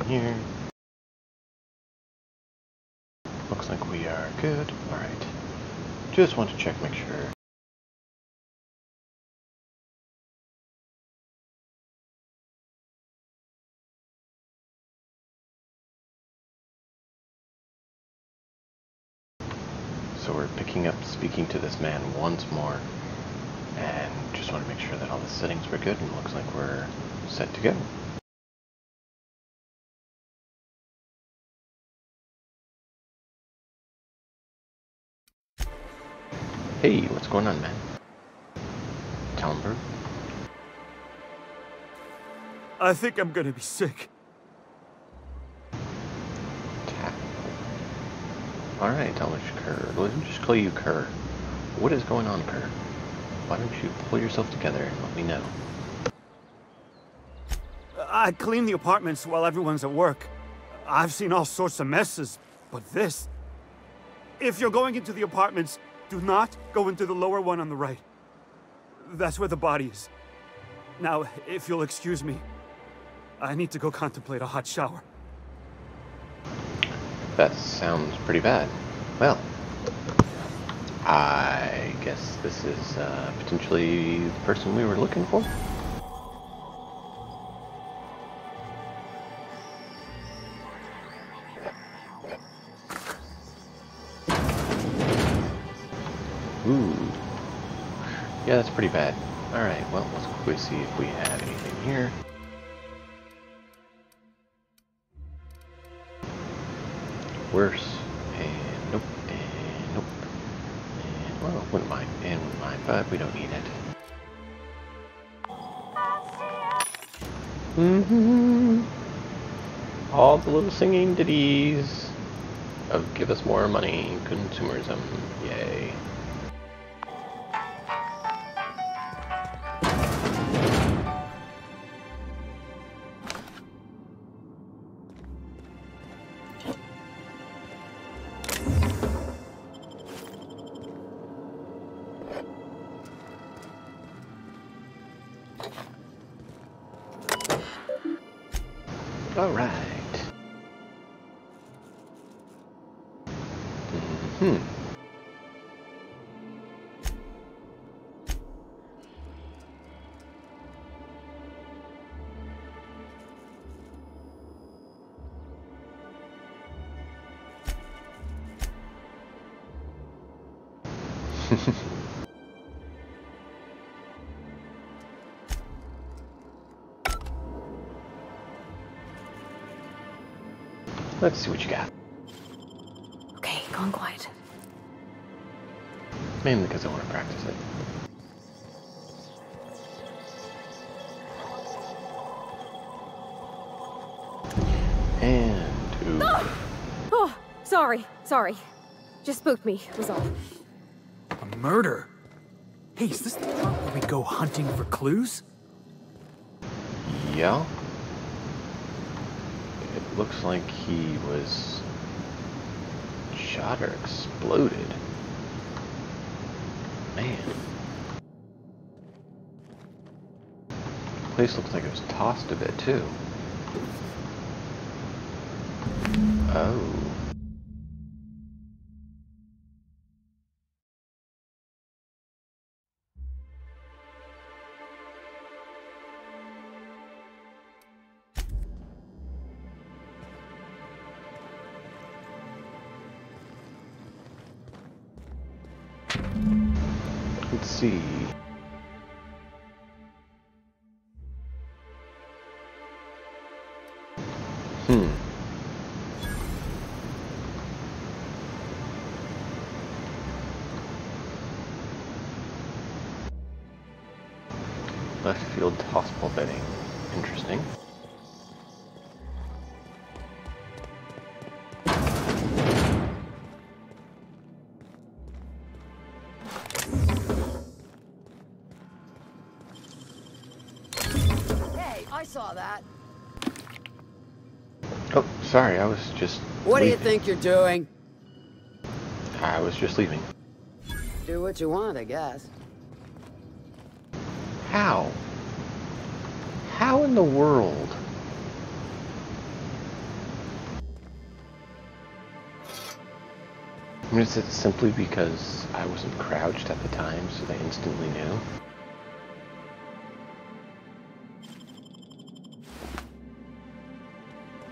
here. Looks like we are good. Alright. Just want to check, make sure. So we're picking up speaking to this man once more. And just want to make sure that all the settings were good, and looks like we're set to go. Hey, what's going on, man? Tallenberg? I think I'm gonna be sick. Alright, I'll let you Kerr. Let me just call you Kerr. What is going on, Kerr? Why don't you pull yourself together and let me know? I clean the apartments while everyone's at work. I've seen all sorts of messes, but this... If you're going into the apartments, do not go into the lower one on the right. That's where the body is. Now, if you'll excuse me, I need to go contemplate a hot shower. That sounds pretty bad. Well, I guess this is potentially the person we were looking for. Ooh. Yeah, that's pretty bad. Alright, well, let's quickly see if we have anything here. Worse. And nope. And nope. And, well, wouldn't mind. And wouldn't mind, but we don't need it. All the little singing ditties of give us more money, consumerism. Yay. All right. Let's see what you got. Okay, gone quiet. Mainly because I want to practice it. And ooh. Oh, sorry. Just spooked me, was all. A murder? Hey, is this the part where we go hunting for clues? Yeah. It looks like he was shot or exploded. Man. The place looks like it was tossed a bit too. Oh. Let's see. Left field hospital bedding. Interesting. Hey, I saw that. Oh, sorry, I was just What do you leaving. think you're doing? I was just leaving. Do what you want, I guess. How? How in the world mean, is it simply because I wasn't crouched at the time, so they instantly knew?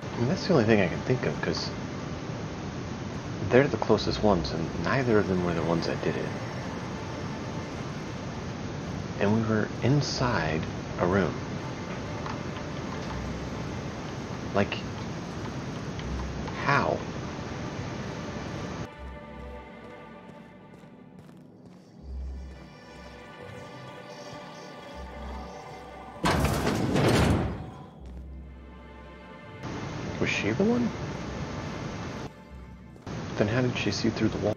I mean, that's the only thing I can think of, because they're the closest ones, and neither of them were the ones that did it. And we were inside a room. Like, how? Was she the one? Then how did she see through the wall?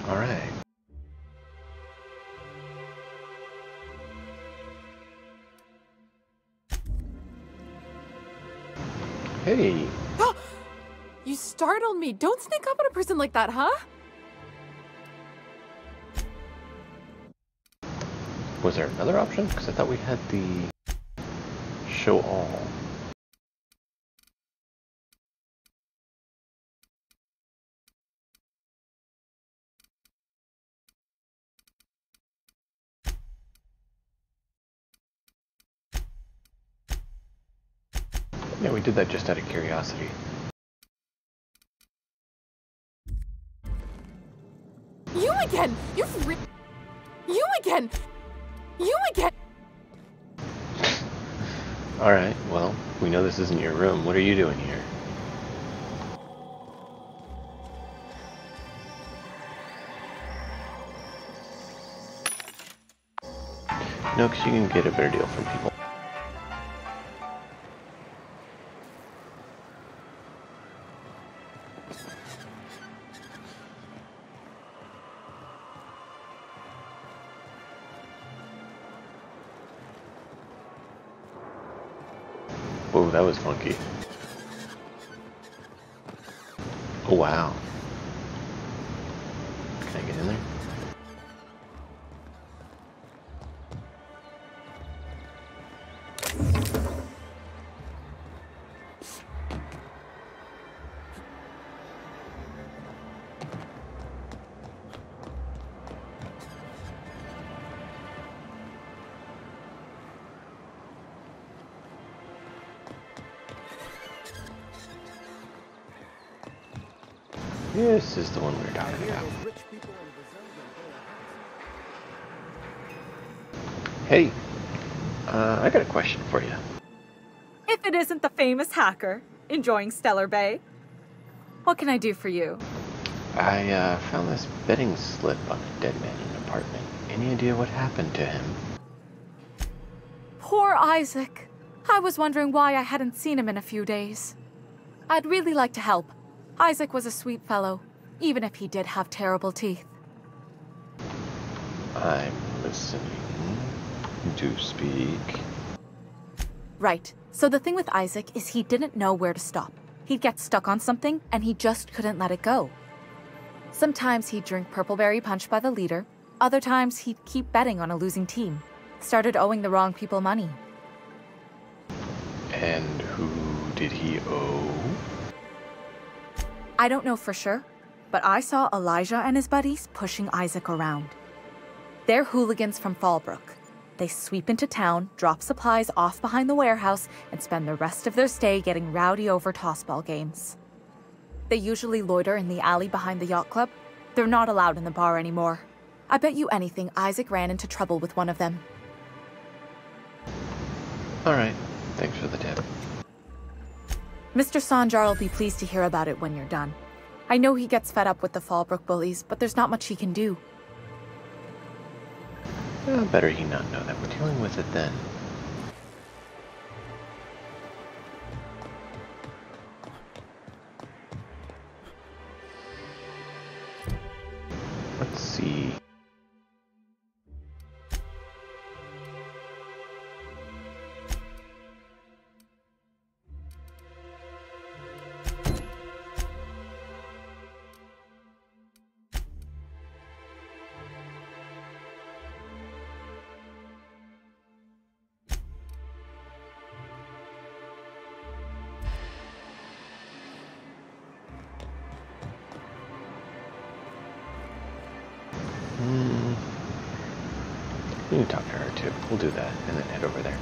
All right. Hey. You startled me. Don't sneak up on a person like that, huh? Was there another option? Because I thought we had the show all. Yeah, we did that just out of curiosity. You again! You again! You again! Alright, well, we know this isn't your room. What are you doing here? No, because you can get a better deal from people. Whoa, that was funky. Oh, wow. Can I get in there? This is the one we were talking about. Hey, I got a question for you. If it isn't the famous hacker enjoying Stellar Bay, what can I do for you? I found this betting slip on a dead man in an apartment. Any idea what happened to him? Poor Isaac. I was wondering why I hadn't seen him in a few days. I'd really like to help. Isaac was a sweet fellow, even if he did have terrible teeth. I'm listening. Do speak. Right. So the thing with Isaac is he didn't know where to stop. He'd get stuck on something, and he just couldn't let it go. Sometimes he'd drink Purpleberry Punch by the liter. Other times he'd keep betting on a losing team. Started owing the wrong people money. And who did he owe? I don't know for sure, but I saw Elijah and his buddies pushing Isaac around. They're hooligans from Fallbrook. They sweep into town, drop supplies off behind the warehouse, and spend the rest of their stay getting rowdy over tossball games. They usually loiter in the alley behind the yacht club. They're not allowed in the bar anymore. I bet you anything Isaac ran into trouble with one of them. Alright, thanks for the tip. Mr. Sanjar will be pleased to hear about it when you're done. I know he gets fed up with the Fallbrook bullies, but there's not much he can do. Well, better he not know that we're dealing with it then. Let's see. too. We'll do that and then head over there.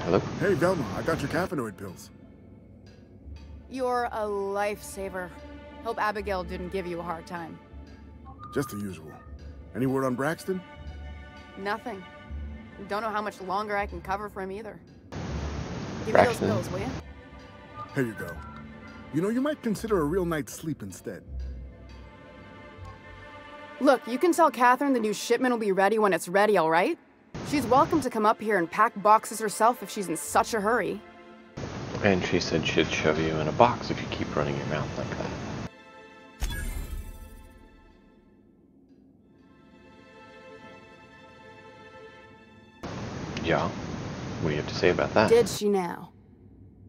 Hello? Hey, Velma, I got your caffeinoid pills. You're a lifesaver. Hope Abigail didn't give you a hard time. Just the usual. Any word on Braxton? Nothing. Don't know how much longer I can cover for him either. Give Braxton. me those pills, will you? Here you go. You know, you might consider a real night's sleep instead. Look, you can tell Catherine the new shipment will be ready when it's ready, all right? She's welcome to come up here and pack boxes herself if she's in such a hurry. And she said she'd shove you in a box if you keep running your mouth like that. Yeah? What do you have to say about that? Did she now?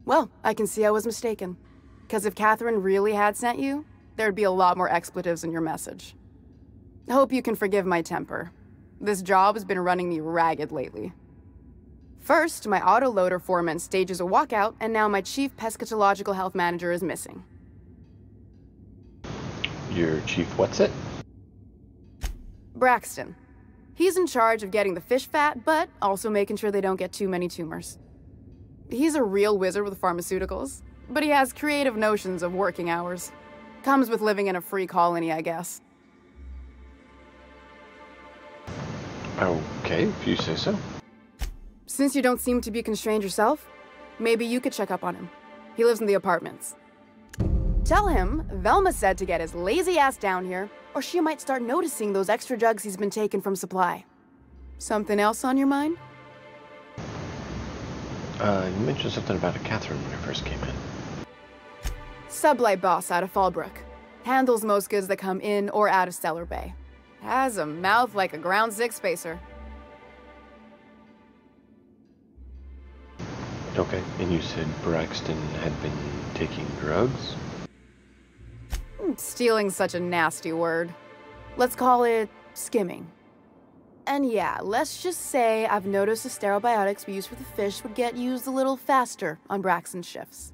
Well, I can see I was mistaken. Because if Catherine really had sent you, there'd be a lot more expletives in your message. I hope you can forgive my temper. This job has been running me ragged lately. First, my autoloader foreman stages a walkout, and now my chief pescatological health manager is missing. Your chief what's it? Braxton. He's in charge of getting the fish fat, but also making sure they don't get too many tumors. He's a real wizard with pharmaceuticals, but he has creative notions of working hours. Comes with living in a free colony, I guess. Okay, if you say so. Since you don't seem to be constrained yourself, maybe you could check up on him. He lives in the apartments. Tell him Velma said to get his lazy ass down here, or she might start noticing those extra jugs he's been taking from supply. Something else on your mind? You mentioned something about a Catherine when I first came in. Sublight boss out of Fallbrook. Handles most goods that come in or out of Stellar Bay. Has a mouth like a ground six spacer. Okay, and you said Braxton had been taking drugs? Stealing's such a nasty word. Let's call it skimming. And yeah, let's just say I've noticed the sterile biotics we use for the fish would get used a little faster on Braxton's shifts.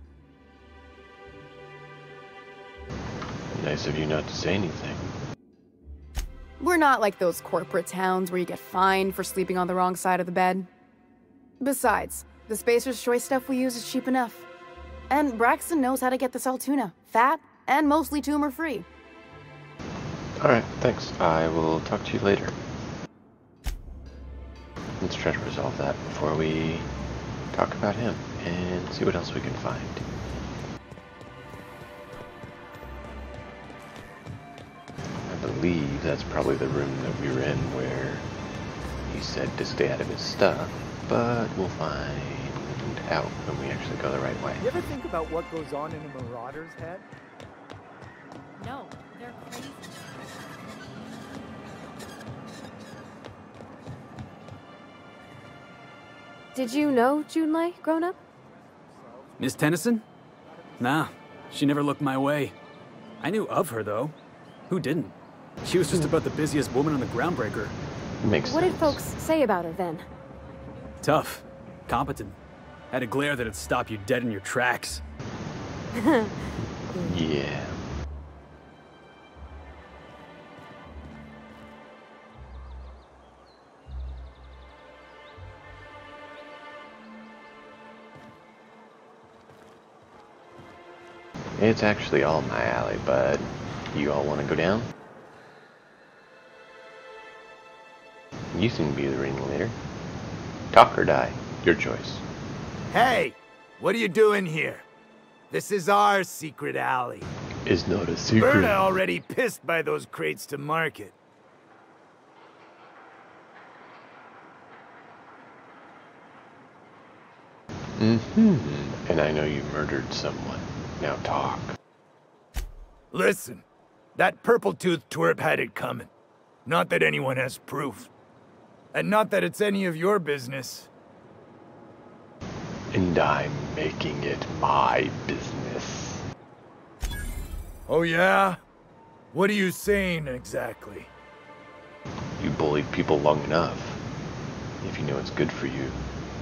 Nice of you not to say anything. We're not like those corporate towns where you get fined for sleeping on the wrong side of the bed. Besides, the Spacer's Choice stuff we use is cheap enough. And Braxton knows how to get this Altoona, fat and mostly tumor-free. Alright, thanks. I will talk to you later. Let's try to resolve that before we talk about him and see what else we can find. I believe that's probably the room that we were in where he said to stay out of his stuff, but we'll find out when we actually go the right way. You ever think about what goes on in a marauder's head? No, they're crazy. Did you know Junlei grown up? Miss Tennyson? Nah, she never looked my way. I knew of her, though. Who didn't? She was just about the busiest woman on the Groundbreaker. Makes What sense. did folks say about her then? Tough. Competent. Had a glare that'd stop you dead in your tracks. Yeah. It's actually all my alley, but you all want to go down? You seem to be the ringleader. Talk or die, your choice. Hey, what are you doing here? This is our secret alley. Is not a secret. Berta already pissed by those crates to market. And I know you murdered someone. Now talk. Listen, that purple-toothed twerp had it coming. Not that anyone has proof. And not that it's any of your business. And I'm making it my business. Oh yeah? What are you saying exactly? You bullied people long enough. If you know it's good for you,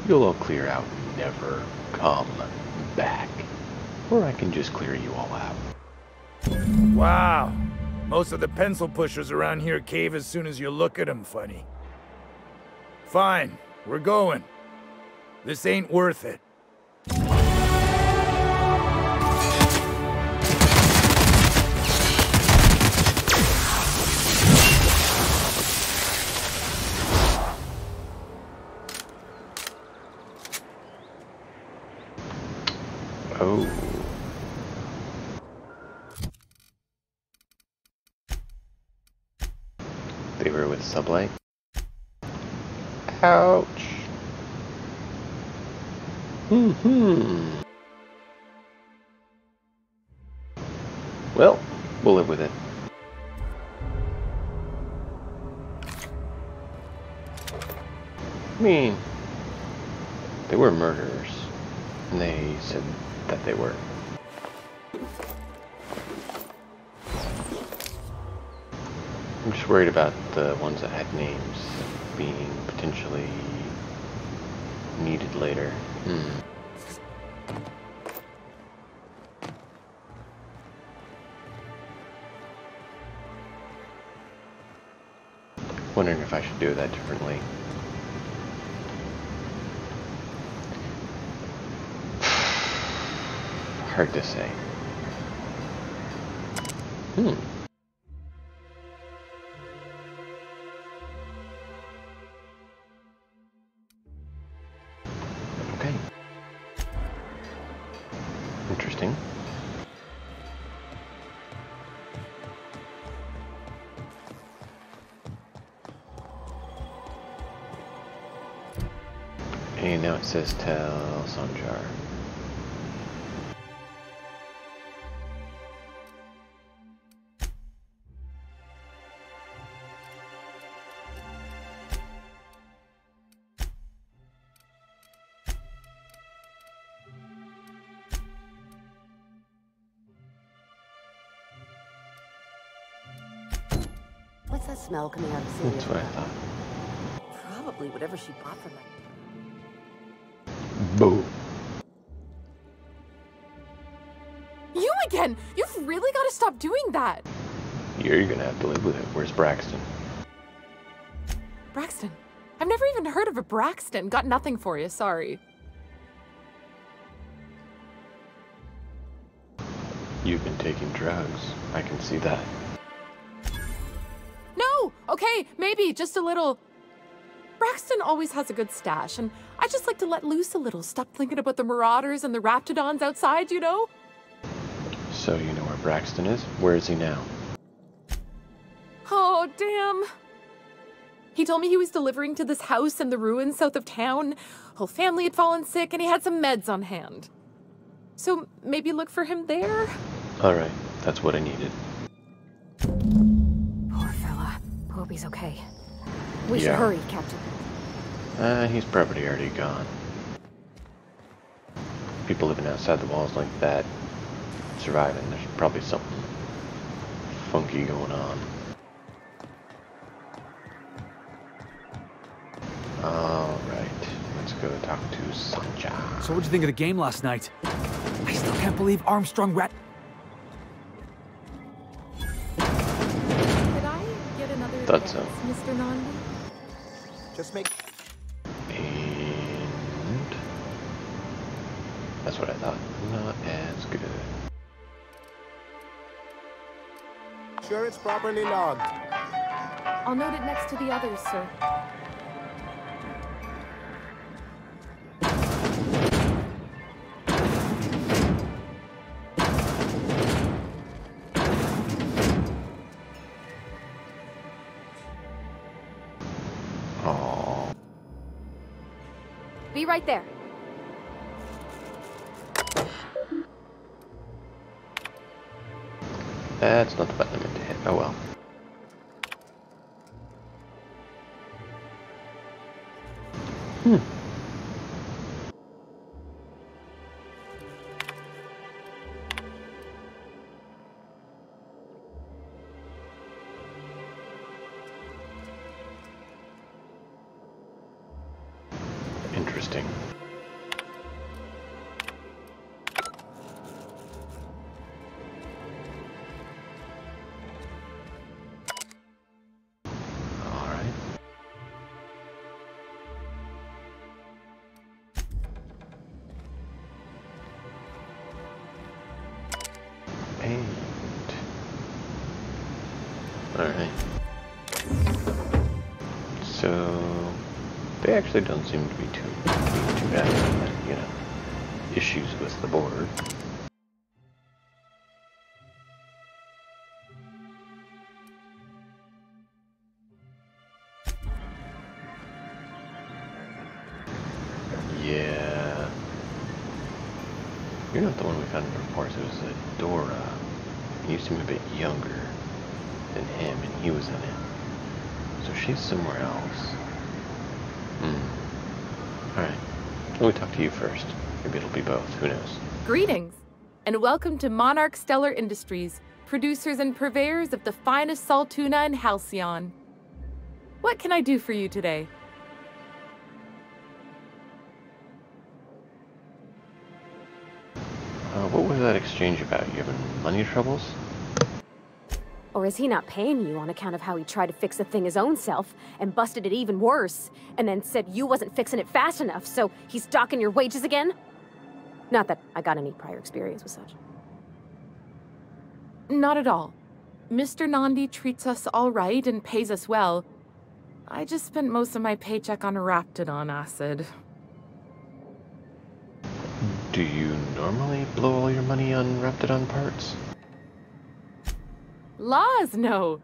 you'll all clear out and never come back. Or I can just clear you all out. Wow. Most of the pencil pushers around here cave as soon as you look at them funny. Fine, we're going. This ain't worth it. Oh. They were with Sublight? Ouch. Well, we'll live with it. I mean, they were murderers, and they said that they were. I'm just worried about the ones that had names being potentially needed later. Wondering if I should do that differently. Hard to say. Okay. Interesting. And now it says tell Sanjar. What's that smell coming out of Celia? That's what I thought. Probably whatever she bought from them. Boo. You again! You've really got to stop doing that! You're gonna have to live with it. Where's Braxton? Braxton? I've never even heard of a Braxton. Got nothing for you, sorry. You've been taking drugs. I can see that. No! Okay, maybe, just a little. Braxton always has a good stash, and I just like to let loose a little. Stop thinking about the marauders and the raptidons outside, you know? So you know where Braxton is? Where is he now? Oh, damn. He told me he was delivering to this house in the ruins south of town. Whole family had fallen sick, and he had some meds on hand. So maybe look for him there? Alright, that's what I needed. Poor fella. Hope he's okay. We should Yeah. hurry, Captain. He's probably already gone. People living outside the walls like that, surviving, there's probably something funky going on. Alright, let's go talk to Sanjar. So what'd you think of the game last night? I still can't believe Armstrong Did I get another Thought so. advance, Mr. Nandi? Just make... And... that's what I thought. Not as good. Sure it's properly logged. I'll note it next to the others, sir. Aww. Be right there. That's not the button I meant to hit. Oh well. interesting. Alright. And... Alright. So... They actually don't seem to be too bad, you know, issues with the board. Yeah. You're not the one we found in reports. It was Dora. You seem a bit younger than him, and he was in it. So she's somewhere else. Alright. Let me talk to you first. Maybe it'll be both. Who knows? Greetings, and welcome to Monarch Stellar Industries, producers and purveyors of the finest salt tuna in Halcyon. What can I do for you today? What was that exchange about? You having money troubles? Or is he not paying you on account of how he tried to fix the thing his own self and busted it even worse, and then said you wasn't fixing it fast enough, so he's docking your wages again? Not that I got any prior experience with such. Not at all. Mr. Nandi treats us all right and pays us well. I just spent most of my paycheck on Raptidon acid. Do you normally blow all your money on Raptidon parts? Laws, no.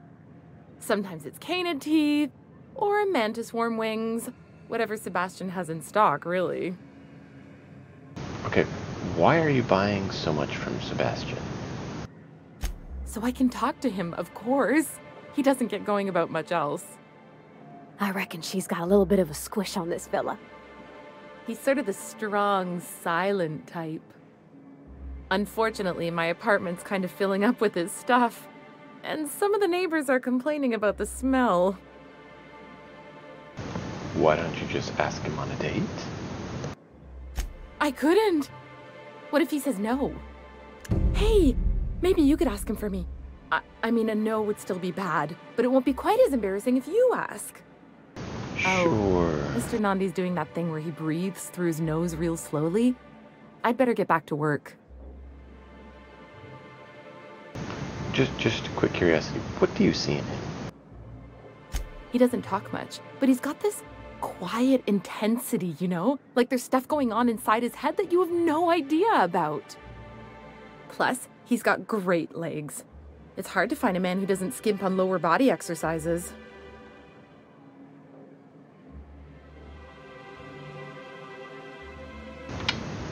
Sometimes it's canid teeth, or mantis worm wings. Whatever Sebastian has in stock, really. Okay, why are you buying so much from Sebastian? So I can talk to him, of course. He doesn't get going about much else. I reckon she's got a little bit of a squish on this fella. He's sort of the strong, silent type. Unfortunately, my apartment's kind of filling up with his stuff. And some of the neighbors are complaining about the smell. Why don't you just ask him on a date? I couldn't. What if he says no? Hey, maybe you could ask him for me. I mean, a no would still be bad, but it won't be quite as embarrassing if you ask. Sure. Oh, Mr. Nandi's doing that thing where he breathes through his nose real slowly. I'd better get back to work. Just a quick curiosity, what do you see in him? He doesn't talk much, but he's got this quiet intensity, you know? Like there's stuff going on inside his head that you have no idea about. Plus, he's got great legs. It's hard to find a man who doesn't skimp on lower body exercises.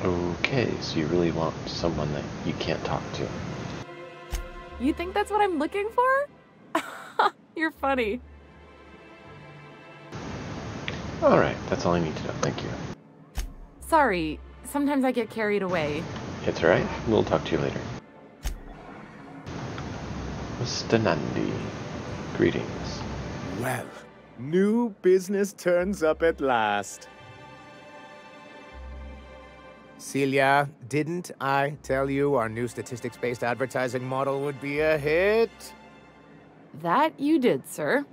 Okay, so you really want someone that you can't talk to. You think that's what I'm looking for? You're funny. Alright, that's all I need to know, thank you. Sorry, sometimes I get carried away. It's alright, we'll talk to you later. Mr. Nandi, greetings. Well, new business turns up at last. Celia, didn't I tell you our new statistics-based advertising model would be a hit? That you did, sir.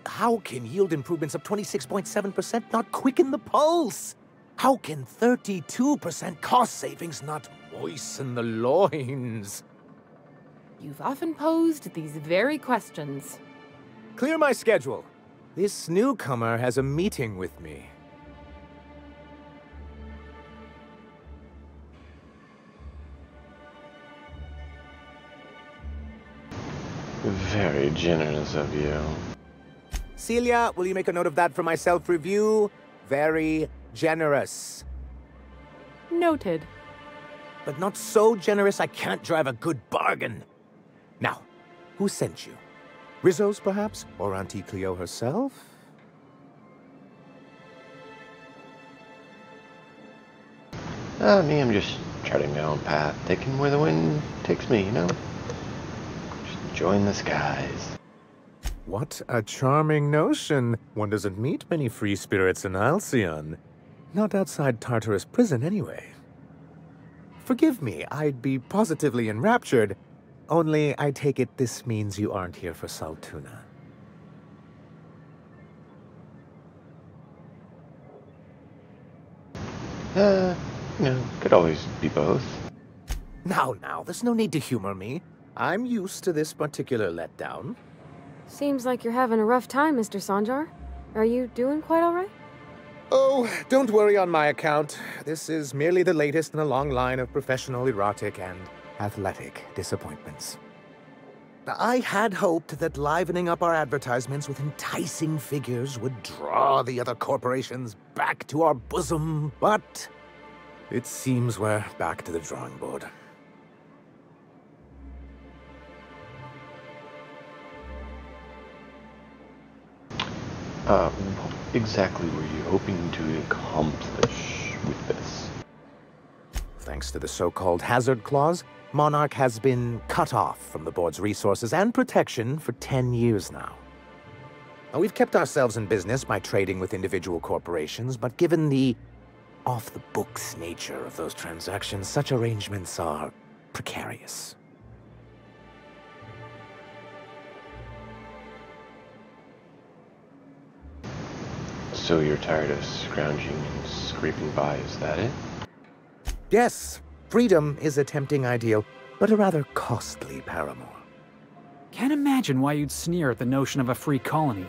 How can yield improvements of 26.7% not quicken the pulse? How can 32% cost savings not moisten the loins? You've often posed these very questions. Clear my schedule. This newcomer has a meeting with me. Very generous of you. Celia, will you make a note of that for my self-review? Very generous. Noted. But not so generous I can't drive a good bargain. Now, who sent you? Rizzo's, perhaps? Or Auntie Cleo herself? Me, I'm just charting my own path, taking where the wind takes me, you know? Just enjoying the skies. What a charming notion. One doesn't meet many free spirits in Halcyon. Not outside Tartarus prison, anyway. Forgive me, I'd be positively enraptured. Only, I take it this means you aren't here for salt tuna. Could always be both. Now, there's no need to humor me. I'm used to this particular letdown. Seems like you're having a rough time, Mr. Sanjar. Are you doing quite all right? Oh, don't worry on my account. This is merely the latest in a long line of professional, erotic, and athletic disappointments. I had hoped that livening up our advertisements with enticing figures would draw the other corporations back to our bosom, but it seems we're back to the drawing board. What exactly were you hoping to accomplish with this? Thanks to the so-called hazard clause, Monarch has been cut off from the board's resources and protection for 10 years now. Now, we've kept ourselves in business by trading with individual corporations, but given the off-the-books nature of those transactions, such arrangements are precarious. So you're tired of scrounging and scraping by, is that it? Yes, freedom is a tempting ideal, but a rather costly paramour. Can't imagine why you'd sneer at the notion of a free colony.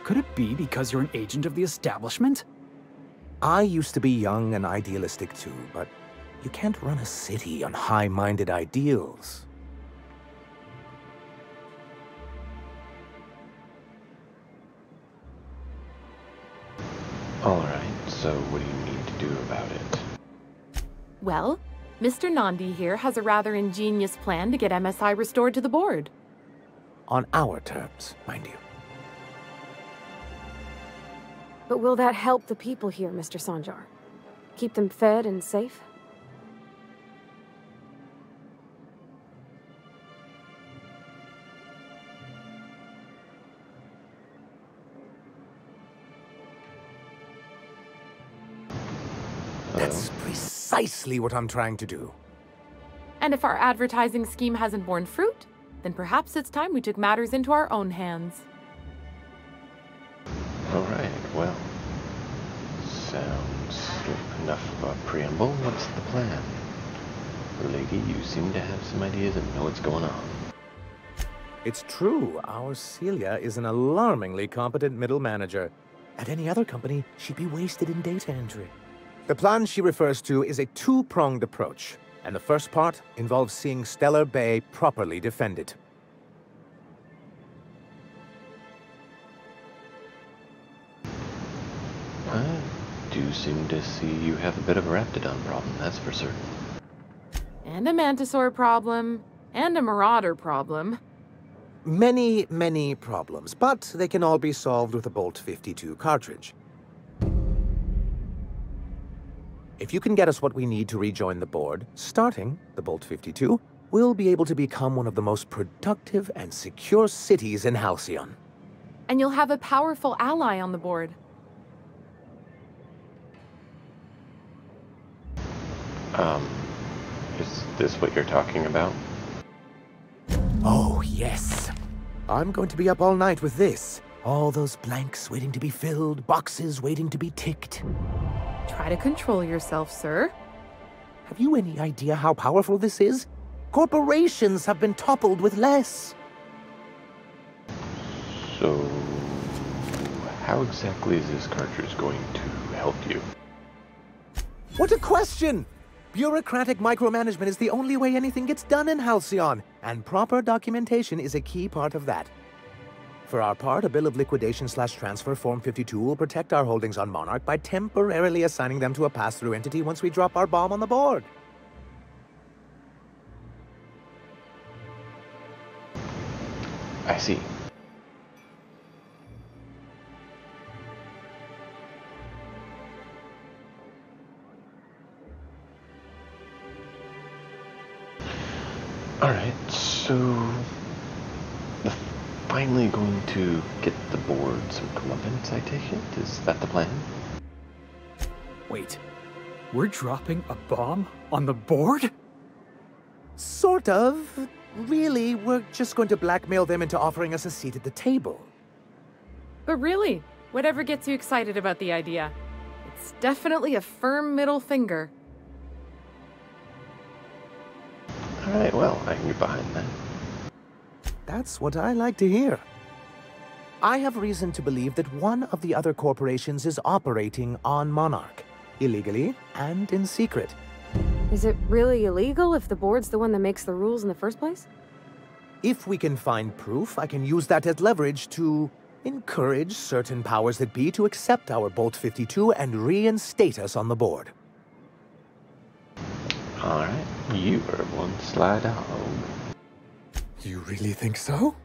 Could it be because you're an agent of the establishment? I used to be young and idealistic too, but you can't run a city on high-minded ideals. Alright, so what do you need to do about it? Well, Mr. Nandi here has a rather ingenious plan to get MSI restored to the board. On our terms, mind you. But will that help the people here, Mr. Sanjar? Keep them fed and safe? That's precisely what I'm trying to do. And if our advertising scheme hasn't borne fruit, then perhaps it's time we took matters into our own hands. Alright, well, sounds like enough of a preamble. What's the plan? Lady, you seem to have some ideas and know what's going on. It's true, our Celia is an alarmingly competent middle manager. At any other company, she'd be wasted in data entry. The plan she refers to is a two-pronged approach, and the first part involves seeing Stellar Bay properly defended. I do seem to see you have a bit of a Raptidon problem, that's for certain. And a Mantisaur problem, and a Marauder problem. Many, many problems, but they can all be solved with a Bolt 52 cartridge. If you can get us what we need to rejoin the board, starting the Bolt 52, we'll be able to become one of the most productive and secure cities in Halcyon. And you'll have a powerful ally on the board. Is this what you're talking about? Oh, yes. I'm going to be up all night with this. All those blanks waiting to be filled, boxes waiting to be ticked. Try to control yourself, sir. Have you any idea how powerful this is? Corporations have been toppled with less. So, how exactly is this cartridge going to help you? What a question! Bureaucratic micromanagement is the only way anything gets done in Halcyon, and proper documentation is a key part of that. For our part, a bill of liquidation/transfer Form 52 will protect our holdings on Monarch by temporarily assigning them to a pass-through entity once we drop our bomb on the board. I see. Alright, so the finally going to get the board some comeuppance, I take it? Is that the plan? Wait, we're dropping a bomb on the board? Sort of. Really, we're just going to blackmail them into offering us a seat at the table. But really, whatever gets you excited about the idea. It's definitely a firm middle finger. Alright, well, I can get behind that. That's what I like to hear. I have reason to believe that one of the other corporations is operating on Monarch, illegally and in secret. Is it really illegal if the board's the one that makes the rules in the first place? If we can find proof, I can use that as leverage to encourage certain powers that be to accept our Bolt 52 and reinstate us on the board. Alright, you are one sly dog. You really think so?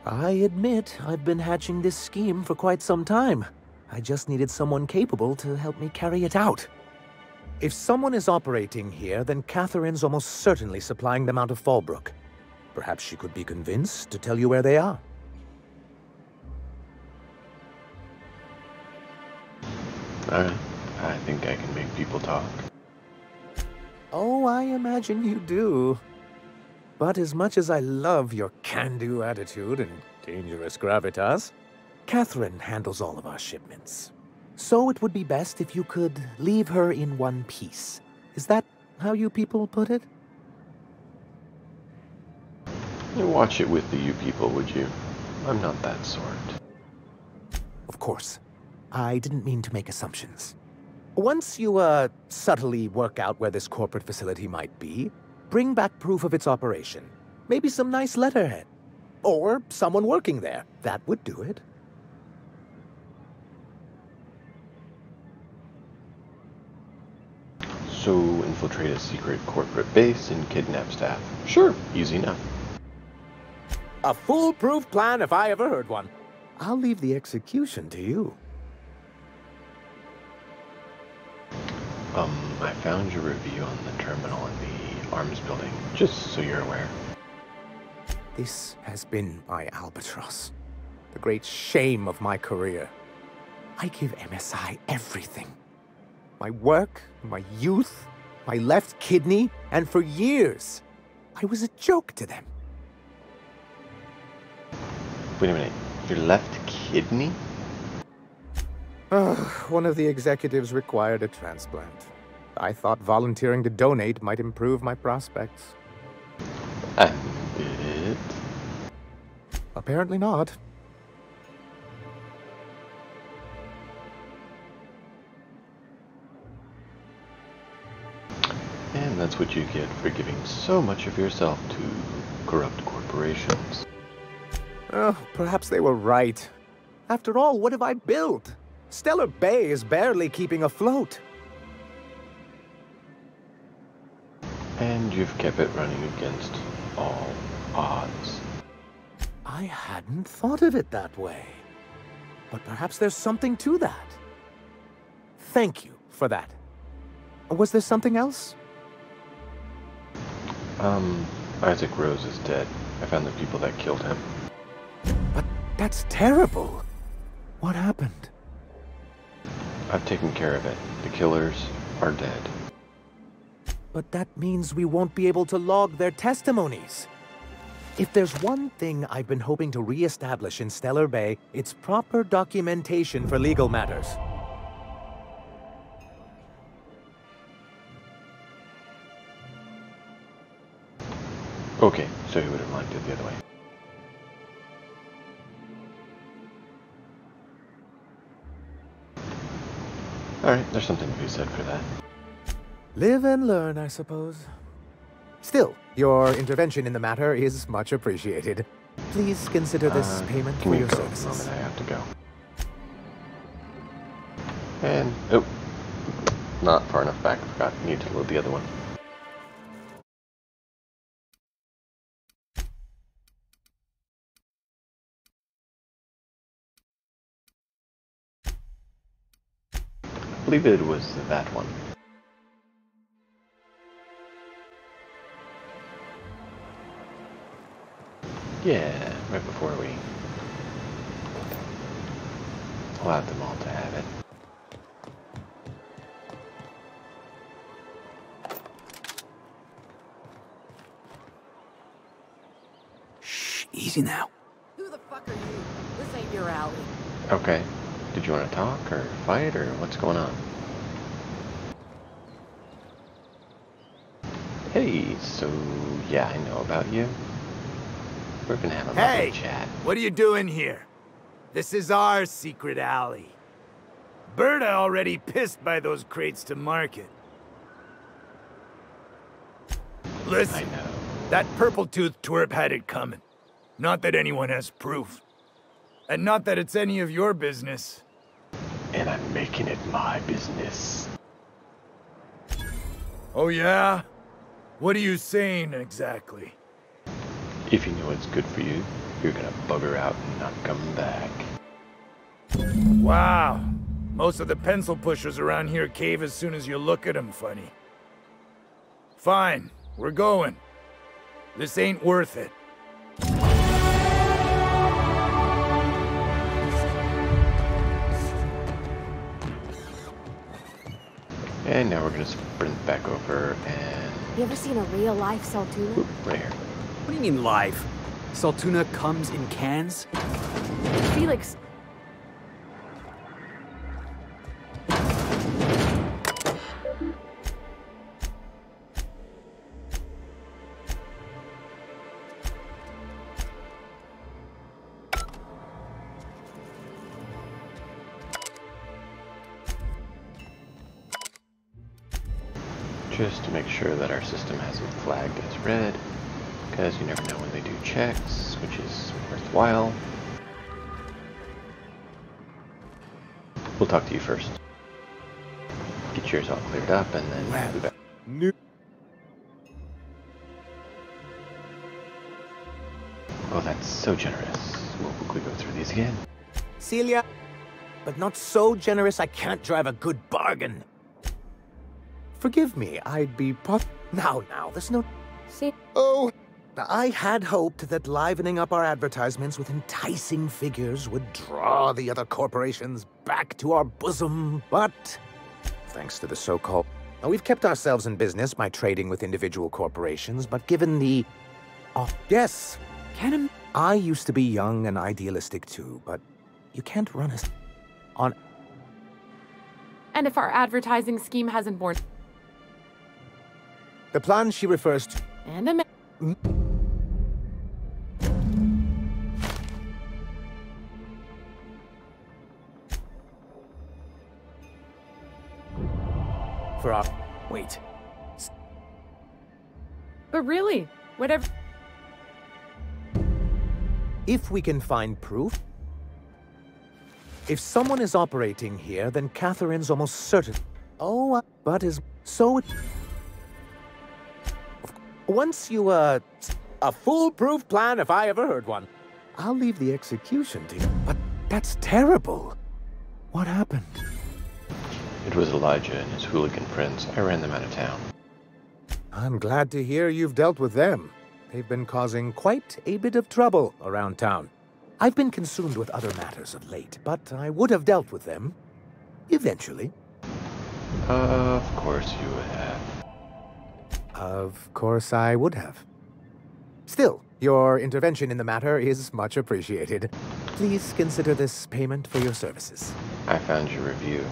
I admit I've been hatching this scheme for quite some time. I just needed someone capable to help me carry it out. If someone is operating here, then Catherine's almost certainly supplying them out of Fallbrook. Perhaps she could be convinced to tell you where they are. Alright, I think I can make people talk. Oh, I imagine you do. But as much as I love your can-do attitude and dangerous gravitas, Catherine handles all of our shipments. So it would be best if you could leave her in one piece. Is that how you people put it? Watch it with the you people, would you? I'm not that sort. Of course. I didn't mean to make assumptions. Once you, subtly work out where this corporate facility might be, bring back proof of its operation. Maybe some nice letterhead. Or someone working there. That would do it. So, infiltrate a secret corporate base and kidnap staff. Sure, easy enough. A foolproof plan if I ever heard one. I'll leave the execution to you. I found your review on the terminal in the arms building, just so you're aware. This has been my albatross. The great shame of my career. I give MSI everything. My work, my youth, my left kidney, and for years, I was a joke to them. Wait a minute, your left kidney? One of the executives required a transplant. I thought volunteering to donate might improve my prospects. And did it? Apparently not. And that's what you get for giving so much of yourself to corrupt corporations. Oh, perhaps they were right. After all, what have I built? Stellar Bay is barely keeping afloat. And you've kept it running against all odds. I hadn't thought of it that way. But perhaps there's something to that. Thank you for that. Was there something else? Isaac Rose is dead. I found the people that killed him. But that's terrible. What happened? I've taken care of it. The killers are dead. But that means we won't be able to log their testimonies. If there's one thing I've been hoping to re-establish in Stellar Bay, it's proper documentation for legal matters. Okay, so he would have lined it the other way. Alright, there's something to be said for that. Live and learn, I suppose. Still, your intervention in the matter is much appreciated. Please consider this payment for your services. Moment, I have to go. And, oh, not far enough back. I forgot. Need to load the other one. I believe it was that one. Yeah, right before we allowed them all to have it. Easy now. Who the fuck are you? This ain't your alley. Okay. Did you want to talk or fight or what's going on? Hey, so yeah, I know about you. We're gonna have a lovely chat. What are you doing here? This is our secret alley. Berta already pissed by those crates to market. Listen, I know. that purple-toothed twerp had it coming. Not that anyone has proof. And not that it's any of your business. And I'm making it my business. Oh yeah? What are you saying exactly? If you know what's good for you, you're gonna bugger out and not come back. Wow. Most of the pencil pushers around here cave as soon as you look at them funny. Fine, we're going. This ain't worth it. And now we're gonna sprint back over and... You ever seen a real-life Saltuna? Oop, right here. What do you mean live? Saltuna comes in cans? Felix. Just to make sure that our system hasn't flagged as red, because you never know when they do checks, which is worthwhile. We'll talk to you first. Get yours all cleared up, and then we'll be back. Oh, that's so generous. We'll quickly go through these again. Celia, but not so generous I can't drive a good bargain. Forgive me, I'd be Now, there's no... See? Oh, I had hoped that livening up our advertisements with enticing figures would draw the other corporations back to our bosom, but... Thanks to the so-called... Now, we've kept ourselves in business by trading with individual corporations, but given the... Oh, yes! I used to be young and idealistic too, but you can't run us on... And if our advertising scheme hasn't borne... The plan she refers to... And a... For our... Wait. But really, whatever... If we can find proof... If someone is operating here, then Catherine's almost certain... Oh, but is... So... Once you, a foolproof plan if I ever heard one. I'll leave the execution to you, but that's terrible. What happened? It was Elijah and his hooligan friends. I ran them out of town. I'm glad to hear you've dealt with them. They've been causing quite a bit of trouble around town. I've been consumed with other matters of late, but I would have dealt with them. Eventually. Of course you would have. Of course I would have. Still, your intervention in the matter is much appreciated. Please consider this payment for your services. I found your review.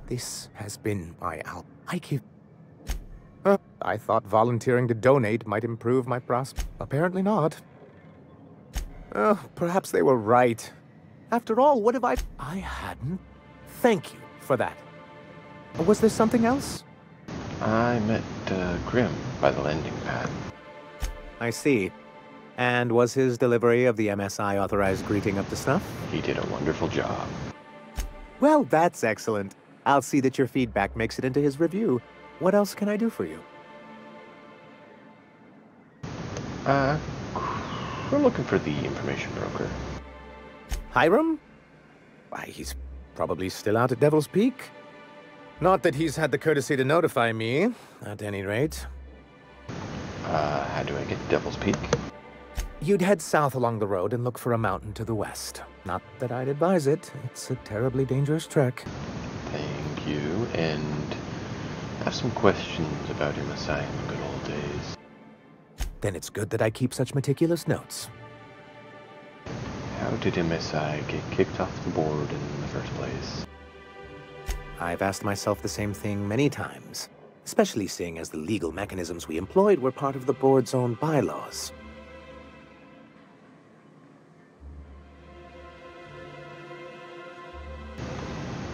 This has been my I thought volunteering to donate might improve my prospects. Apparently not. Oh, perhaps they were right. After all, what have I hadn't. Thank you for that. Was there something else? I met Grim by the landing pad. I see. And was his delivery of the MSI authorized greeting up to snuff? He did a wonderful job. Well, that's excellent. I'll see that your feedback makes it into his review. What else can I do for you? We're looking for the information broker. Hiram? Why, he's probably still out at Devil's Peak. Not that he's had the courtesy to notify me, at any rate. How do I get to Devil's Peak? You'd head south along the road and look for a mountain to the west. Not that I'd advise it. It's a terribly dangerous trek. Thank you, and I have some questions about MSI in the good old days. Then it's good that I keep such meticulous notes. how did MSI get kicked off the board in the first place? I've asked myself the same thing many times, especially seeing as the legal mechanisms we employed were part of the board's own bylaws.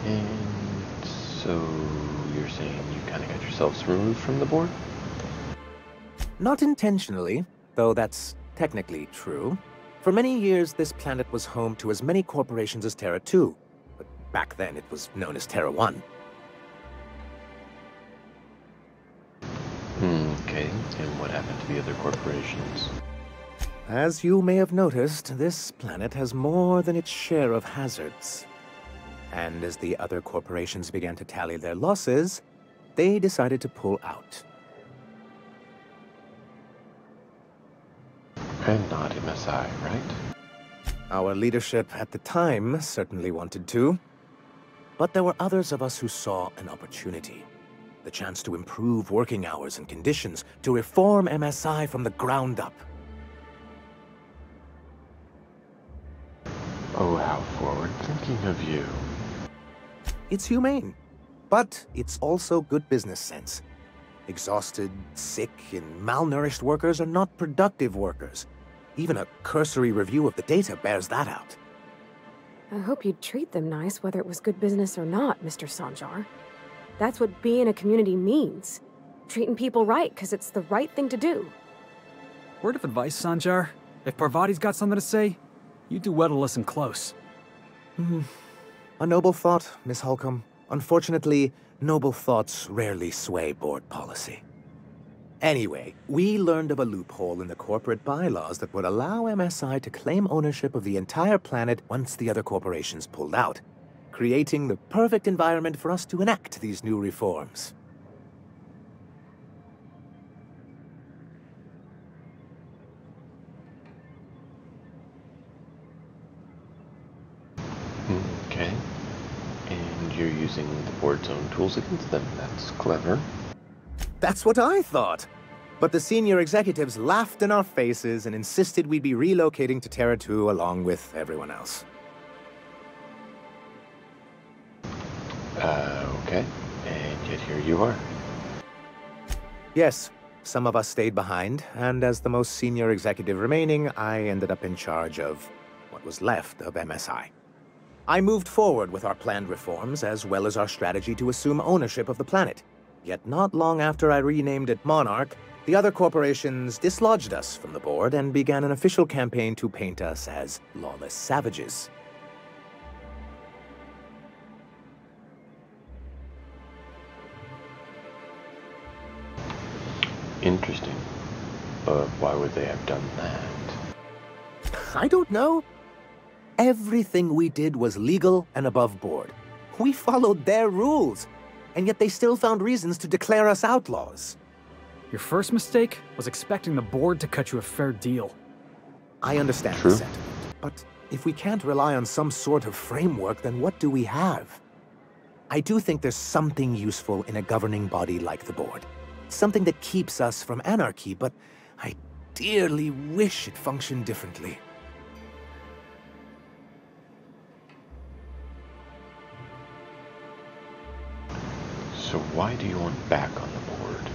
And so you're saying you kind of got yourselves removed from the board? Not intentionally, though that's technically true. For many years, this planet was home to as many corporations as Terra 2, but back then it was known as Terra 1. Okay, and what happened to the other corporations? As you may have noticed, this planet has more than its share of hazards. And as the other corporations began to tally their losses, they decided to pull out. And not MSI, right? Our leadership at the time certainly wanted to. But there were others of us who saw an opportunity. The chance to improve working hours and conditions, to reform MSI from the ground up. Oh, how forward-thinking of you. It's humane, but it's also good business sense. Exhausted, sick, and malnourished workers are not productive workers. Even a cursory review of the data bears that out. I hope you'd treat them nice, whether it was good business or not, Mr. Sanjar. That's what being a community means. Treating people right, because it's the right thing to do. Word of advice, Sanjar. If Parvati's got something to say, you do well to listen close. A noble thought, Miss Holcomb. Unfortunately, noble thoughts rarely sway board policy. Anyway, we learned of a loophole in the corporate bylaws that would allow MSI to claim ownership of the entire planet once the other corporations pulled out, creating the perfect environment for us to enact these new reforms. Okay. And you're using the board's own tools against them. That's clever. That's what I thought. But the senior executives laughed in our faces and insisted we'd be relocating to Terra 2 along with everyone else. Okay. And yet here you are. Yes, some of us stayed behind, and as the most senior executive remaining, I ended up in charge of what was left of MSI. I moved forward with our planned reforms, as well as our strategy to assume ownership of the planet. Yet not long after I renamed it Monarch, the other corporations dislodged us from the board and began an official campaign to paint us as lawless savages. Interesting. But why would they have done that? I don't know. Everything we did was legal and above board. We followed their rules, and yet they still found reasons to declare us outlaws. Your first mistake was expecting the board to cut you a fair deal. I understand the sentiment, but if we can't rely on some sort of framework, then what do we have? I do think there's something useful in a governing body like the board. Something that keeps us from anarchy, but I dearly wish it functioned differently. So why do you want back on the board?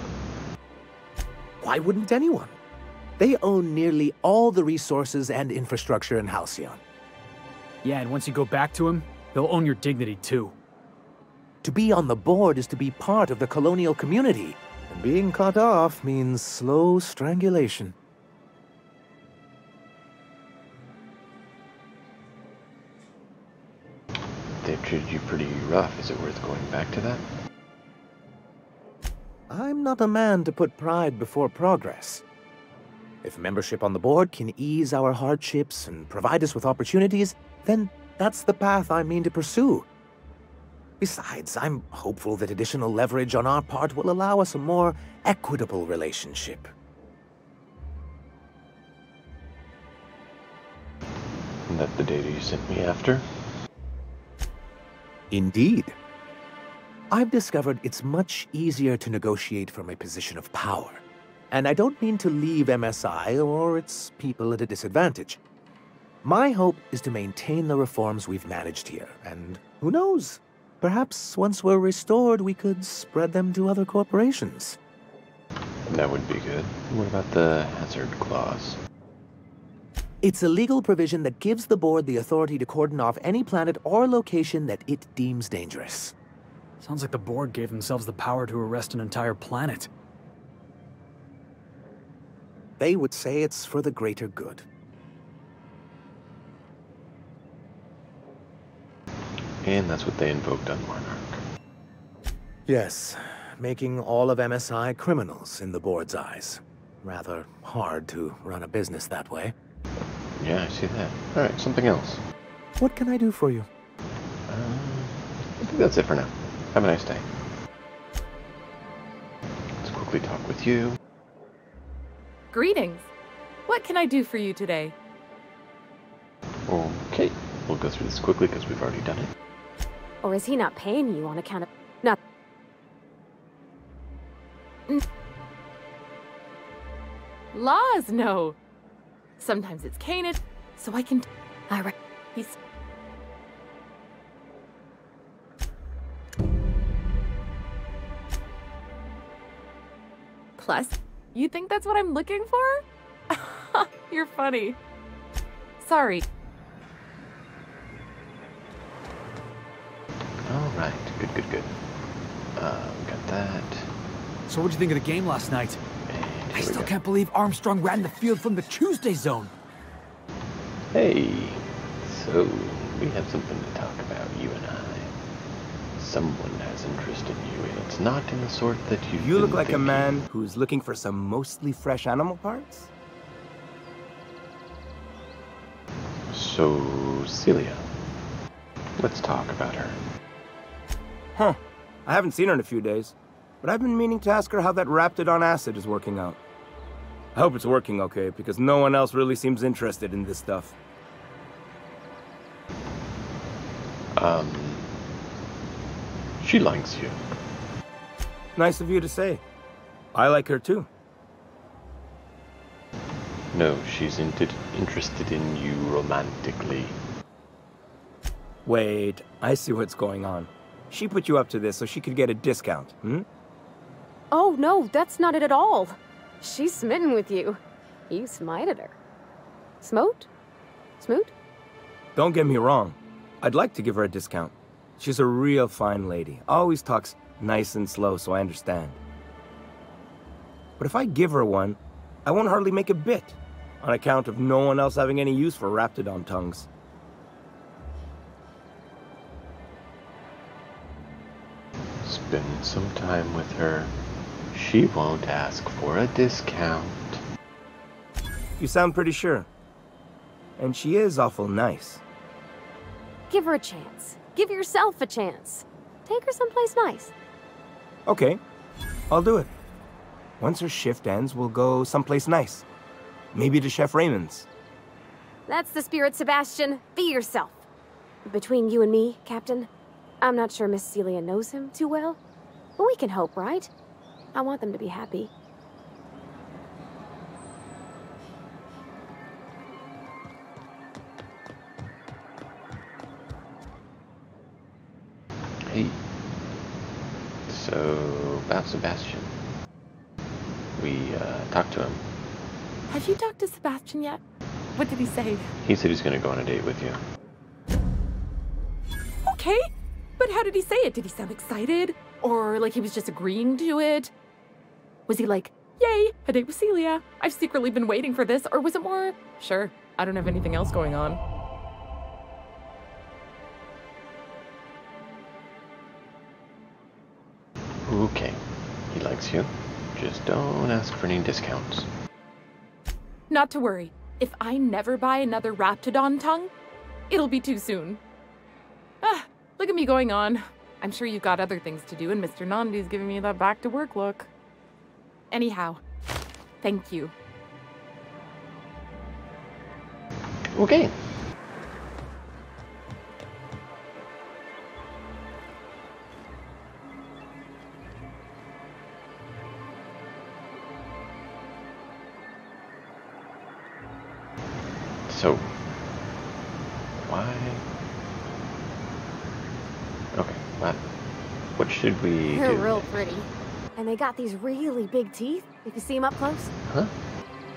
Why wouldn't anyone? They own nearly all the resources and infrastructure in Halcyon. Yeah, and once you go back to him, they'll own your dignity too. To be on the board is to be part of the colonial community, and being cut off means slow strangulation. They treated you pretty rough. Is it worth going back to that? I'm not a man to put pride before progress. If membership on the board can ease our hardships and provide us with opportunities, then that's the path I mean to pursue. Besides, I'm hopeful that additional leverage on our part will allow us a more equitable relationship. Isn't that the data you sent me after? Indeed. I've discovered it's much easier to negotiate from a position of power. And I don't mean to leave MSI or its people at a disadvantage. My hope is to maintain the reforms we've managed here, and who knows? Perhaps once we're restored, we could spread them to other corporations. That would be good. What about the hazard clause? It's a legal provision that gives the board the authority to cordon off any planet or location that it deems dangerous. Sounds like the board gave themselves the power to arrest an entire planet. They would say it's for the greater good. And that's what they invoked on Monarch. Yes, making all of MSI criminals in the board's eyes. Rather hard to run a business that way. Yeah, I see that. Alright, something else. What can I do for you? I think that's it for now. Have a nice day. Let's quickly talk with you. Greetings. What can I do for you today? Okay, we'll go through this quickly because we've already done it. Or is he not paying you on account of... Not... Laws, no. Sometimes it's Canid, so I can... He's... Plus, you think that's what I'm looking for? You're funny. Sorry. Alright, good. Got that. So what'd you think of the game last night? I still can't believe Armstrong ran the field from the Tuesday zone. Hey, so we have something to talk about, you and I. Someone has interest in you, and it's not in the sort that You look like a man who's looking for some mostly fresh animal parts? So, Celia. Let's talk about her. Huh. I haven't seen her in a few days, but I've been meaning to ask her how that Raptidon acid is working out. I hope it's working okay, because no one else really seems interested in this stuff. She likes you. Nice of you to say. I like her too. No, she's interested in you romantically. Wait, I see what's going on. She put you up to this so she could get a discount, hmm? Oh, no, that's not it at all. She's smitten with you. You smited her. Smote? Smoot? Don't get me wrong. I'd like to give her a discount. She's a real fine lady. Always talks nice and slow, so I understand. But if I give her one, I won't hardly make a bit, on account of no one else having any use for Raptidon tongues. Spend some time with her. She won't ask for a discount. You sound pretty sure. And she is awful nice. Give her a chance. Give yourself a chance. Take her someplace nice. Okay, I'll do it. Once her shift ends, we'll go someplace nice. Maybe to Chef Raymond's. That's the spirit, Sebastian. Be yourself. Between you and me, Captain, I'm not sure Miss Celia knows him too well. But we can hope, right? I want them to be happy. Hey. So, about Sebastian. We, talked to him. Have you talked to Sebastian yet? What did he say? He said he's gonna go on a date with you. Okay, but how did he say it? Did he sound excited? Or like he was just agreeing to it? Was he like, yay, a date with Celia. I've secretly been waiting for this. Or was it more, sure, I don't have anything else going on. Okay. He likes you. Just don't ask for any discounts. Not to worry. If I never buy another Raptidon tongue, it'll be too soon. Ah, look at me going on. I'm sure you've got other things to do, and Mr. Nandi's giving me that back-to-work look. Anyhow, thank you. Okay. So, Okay, what should we They're do? real pretty. And they got these really big teeth, if you see them up close. Huh?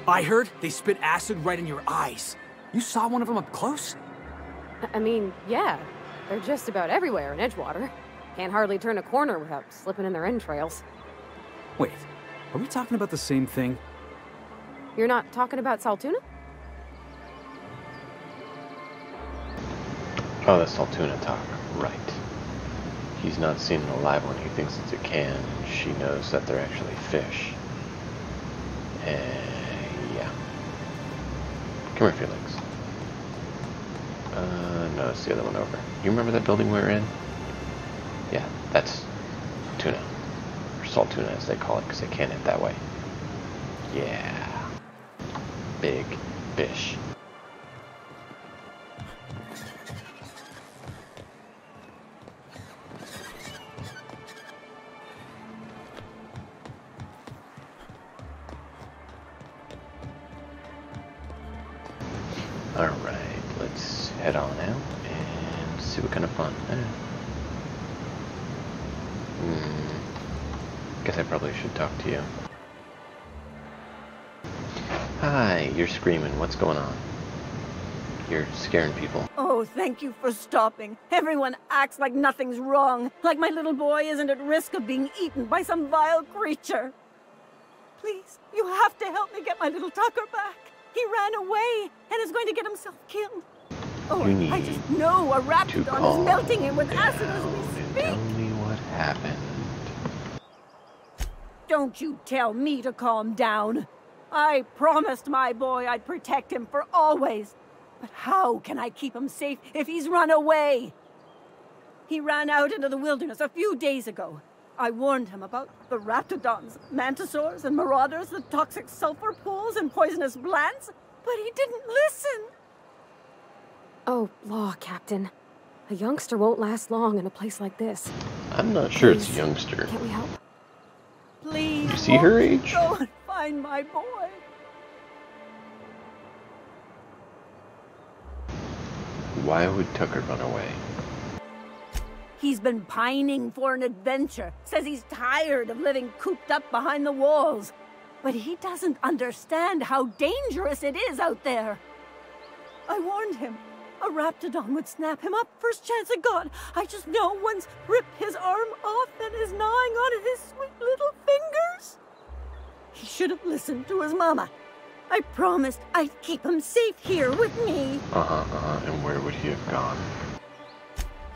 I heard they spit acid right in your eyes. You saw one of them up close? I mean, yeah. They're just about everywhere in Edgewater. Can't hardly turn a corner without slipping in their entrails. Wait, are we talking about the same thing? You're not talking about Saltuna? Oh, the Saltuna talk. Right. He's not seen an alive one. He thinks it's a can. She knows that they're actually fish. Yeah. Come here, Felix. No, it's the other one over. You remember that building we were in? Yeah, that's tuna. Or salt tuna, as they call it, because they can't hit that way. Yeah. Big fish. Alright, let's head on out and see what kind of fun. Guess I probably should talk to you. Hi, you're screaming. What's going on? You're scaring people. Oh, thank you for stopping. Everyone acts like nothing's wrong, like my little boy isn't at risk of being eaten by some vile creature. Please, you have to help me get my little Tucker back. He ran away and is going to get himself killed. Oh, I just know a raptidon is melting him with acid as we speak. Tell me what happened. Don't you tell me to calm down. I promised my boy I'd protect him for always. But how can I keep him safe if he's run away? He ran out into the wilderness a few days ago. I warned him about the raptidons, mantisaurs, and marauders, the toxic sulfur pools, and poisonous plants, but he didn't listen. Oh, law, Captain. A youngster won't last long in a place like this. I'm not sure it's a youngster. Can't we help? Please, You see her age? go and find my boy. Why would Tucker run away? He's been pining for an adventure. Says he's tired of living cooped up behind the walls. But he doesn't understand how dangerous it is out there. I warned him. A raptidon would snap him up first chance it got. I just know one's ripped his arm off and is gnawing on his sweet little fingers. He should have listened to his mama. I promised I'd keep him safe here with me. And where would he have gone?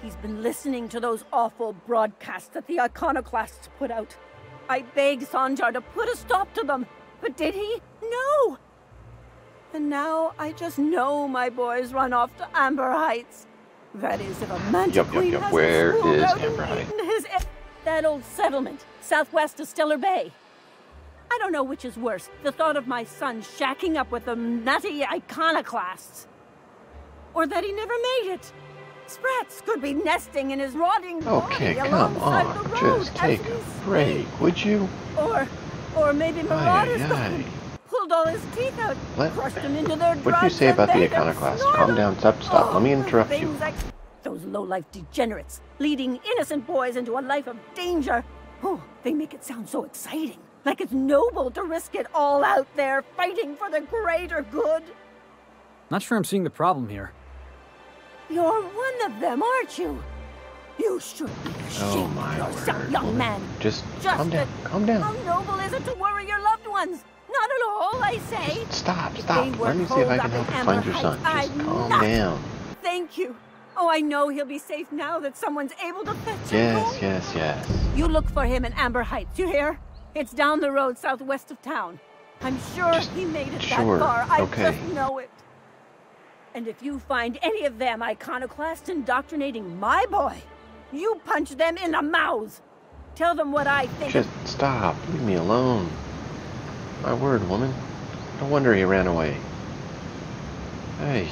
He's been listening to those awful broadcasts that the iconoclasts put out. I begged Sanjar to put a stop to them, but did he? No! And now I just know my boy's run off to Amber Heights. That is, if a Manta Queen hasn't Where swooped is out Amber and Heights? eaten his that old settlement, southwest of Stellar Bay. I don't know which is worse, the thought of my son shacking up with the nutty iconoclasts, or that he never made it. Sprats could be nesting in his rotting Okay, body come alongside on. the road Just take as we a break, would you? Or maybe marauders got Aye, him, pulled all his teeth out, crushed him into their What did you drugs say and about the made them iconoclast? snort Calm them. down, stop. Let me interrupt you. Things like those low-life degenerates, leading innocent boys into a life of danger. Oh, they make it sound so exciting. Like it's noble to risk it all out there, fighting for the greater good. Not sure I'm seeing the problem here. You're one of them, aren't you? You should be ashamed of yourself, young man. Just calm down. Calm down. How noble is it to worry your loved ones? Not at all, I say. Stop. If Let they me were see if I holed can up help in you Amber find your son. Heights, Just I'd calm not. down. Thank you. Oh, I know he'll be safe now that someone's able to fetch him home. Yes. You look for him in Amber Heights, you hear? It's down the road southwest of town. I'm sure he made it sure, that far. I okay. just know it. And if you find any of them iconoclasts indoctrinating my boy, you punch them in the mouths. Tell them what I think. Just stop. Leave me alone. My word, woman. No wonder he ran away. Hey.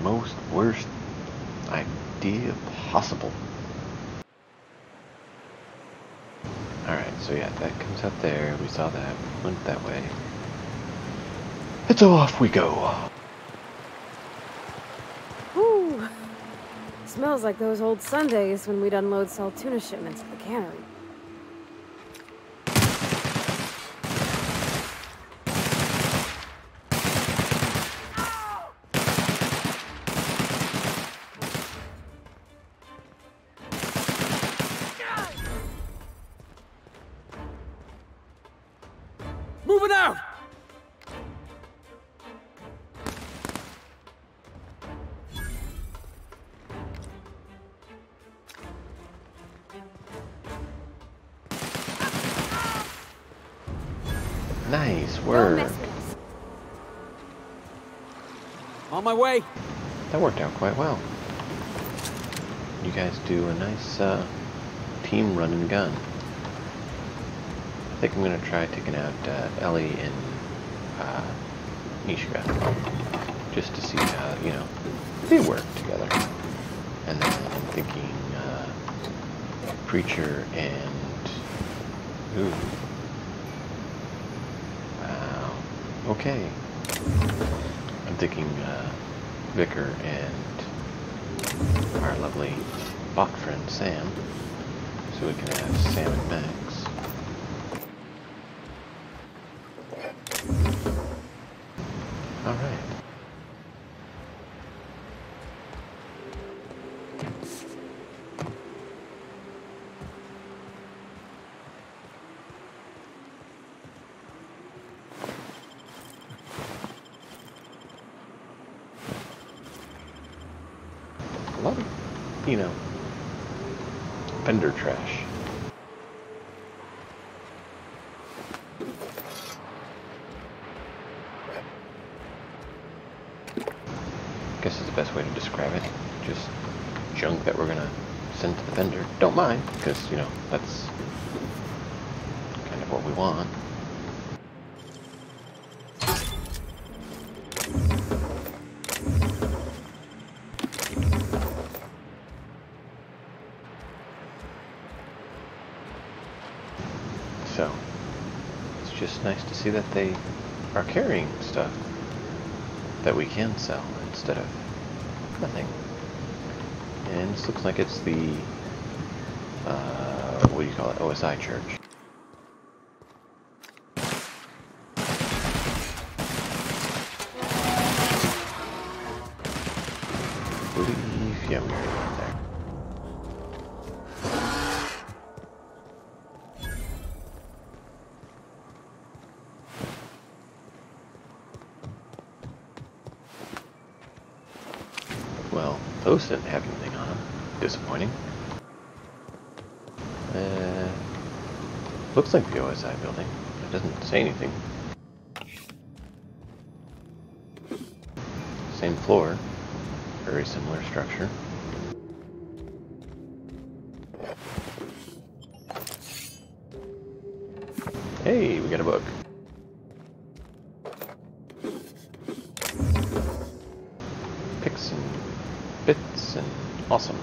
Most worst idea possible. Alright, so yeah, that comes out there. We saw that. We went that way. And so off we go. Whew. Smells like those old Sundays when we'd unload salt tuna shipments at the cannery. Moving out! Nice work. On my way. That worked out quite well. You guys do a nice team run and gun. I think I'm going to try taking out Ellie and Nishka, just to see how, you know, they work together. And then I'm thinking Preacher and... Ooh. Wow. Okay. I'm thinking Vicar and our lovely bot friend Sam, so we can have Sam and Max. Alright. A lot of, you know, vendor trash. I guess is the best way to describe it. Just junk that we're gonna send to the vendor. Don't mind, because, you know, that's kind of what we want. So, it's just nice to see that they are carrying stuff that we can sell instead of nothing. And this looks like it's the, what do you call it, OSI church. I believe, yeah, we already went there. Well, those didn't have anything on them. Disappointing. Looks like the OSI building. It doesn't say anything. Same floor. Very similar structure. Hey, we got a book. Picks and bits and awesome.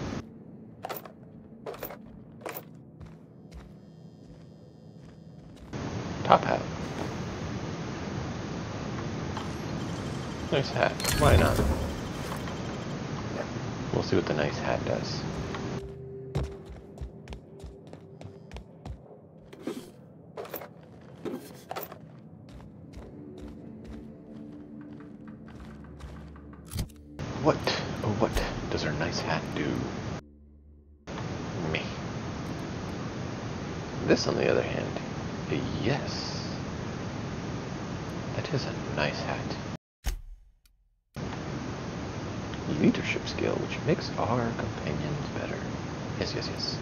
Top hat. Nice hat. Why not? We'll see what the nice hat does. What, oh what does our nice hat do? Me. This, on the other hand, yes. That is a nice hat. Leadership skill, which makes our companions better. Yes, yes, yes.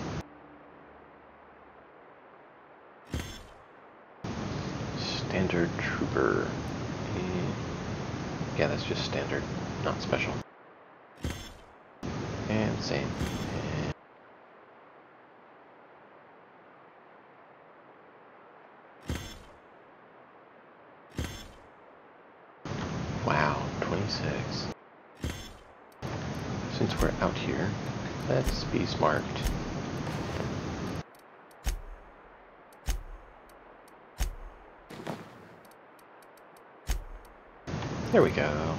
Standard trooper. Yeah, that's just standard, not special. And same. And wow, 26. Since we're out here, let's be smart. There we go.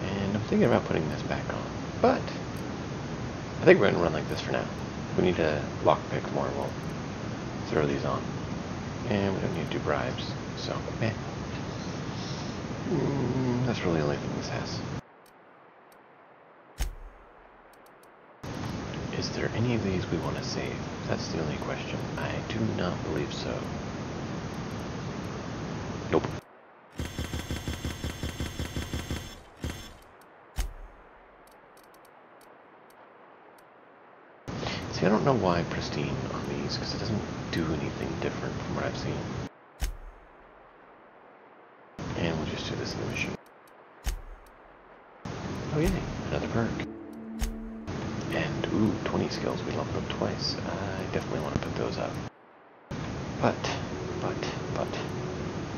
And I'm thinking about putting this back on, but I think we're going to run like this for now. If we need to lockpick more, we'll throw these on. And we don't need to do bribes, so, man. That's really the only thing this has. Is there any of these we want to save? That's the only question. I do not believe so. Nope. See, I don't know why pristine on these, because it doesn't do anything different from what I've seen. And we'll just do this in the machine. Oh yay, another perk. And, ooh, 20 skills, we leveled up twice. I definitely want to put those up. But,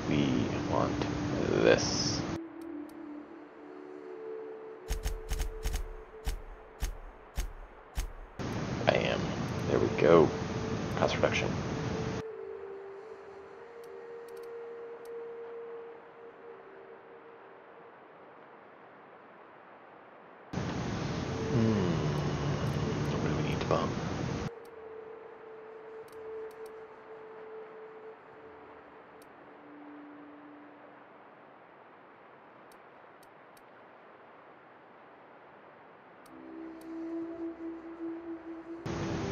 we want this. Bam. There we go. Cost reduction. What do we need to bump?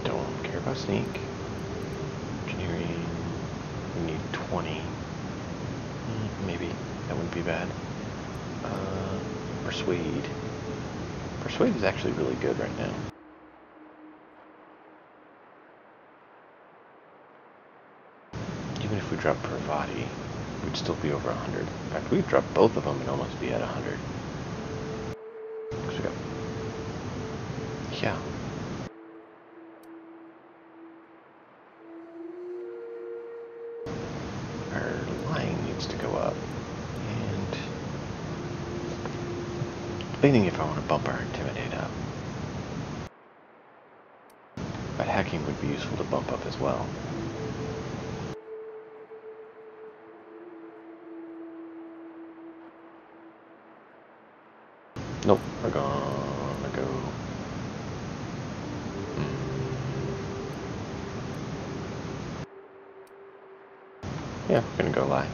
Don't care about sneak. Engineering. We need 20. Maybe. That wouldn't be bad. Persuade. Persuade is actually really good right now. Even if we drop Pravati, we'd still be over 100. In fact, we'd drop both of them and almost be at 100. So we got... Yeah. Our lying needs to go up. And... debating if I want to bump our intimidate up. But hacking would be useful to bump up as well. Nope, we're gonna go. Yeah, we're gonna go lie.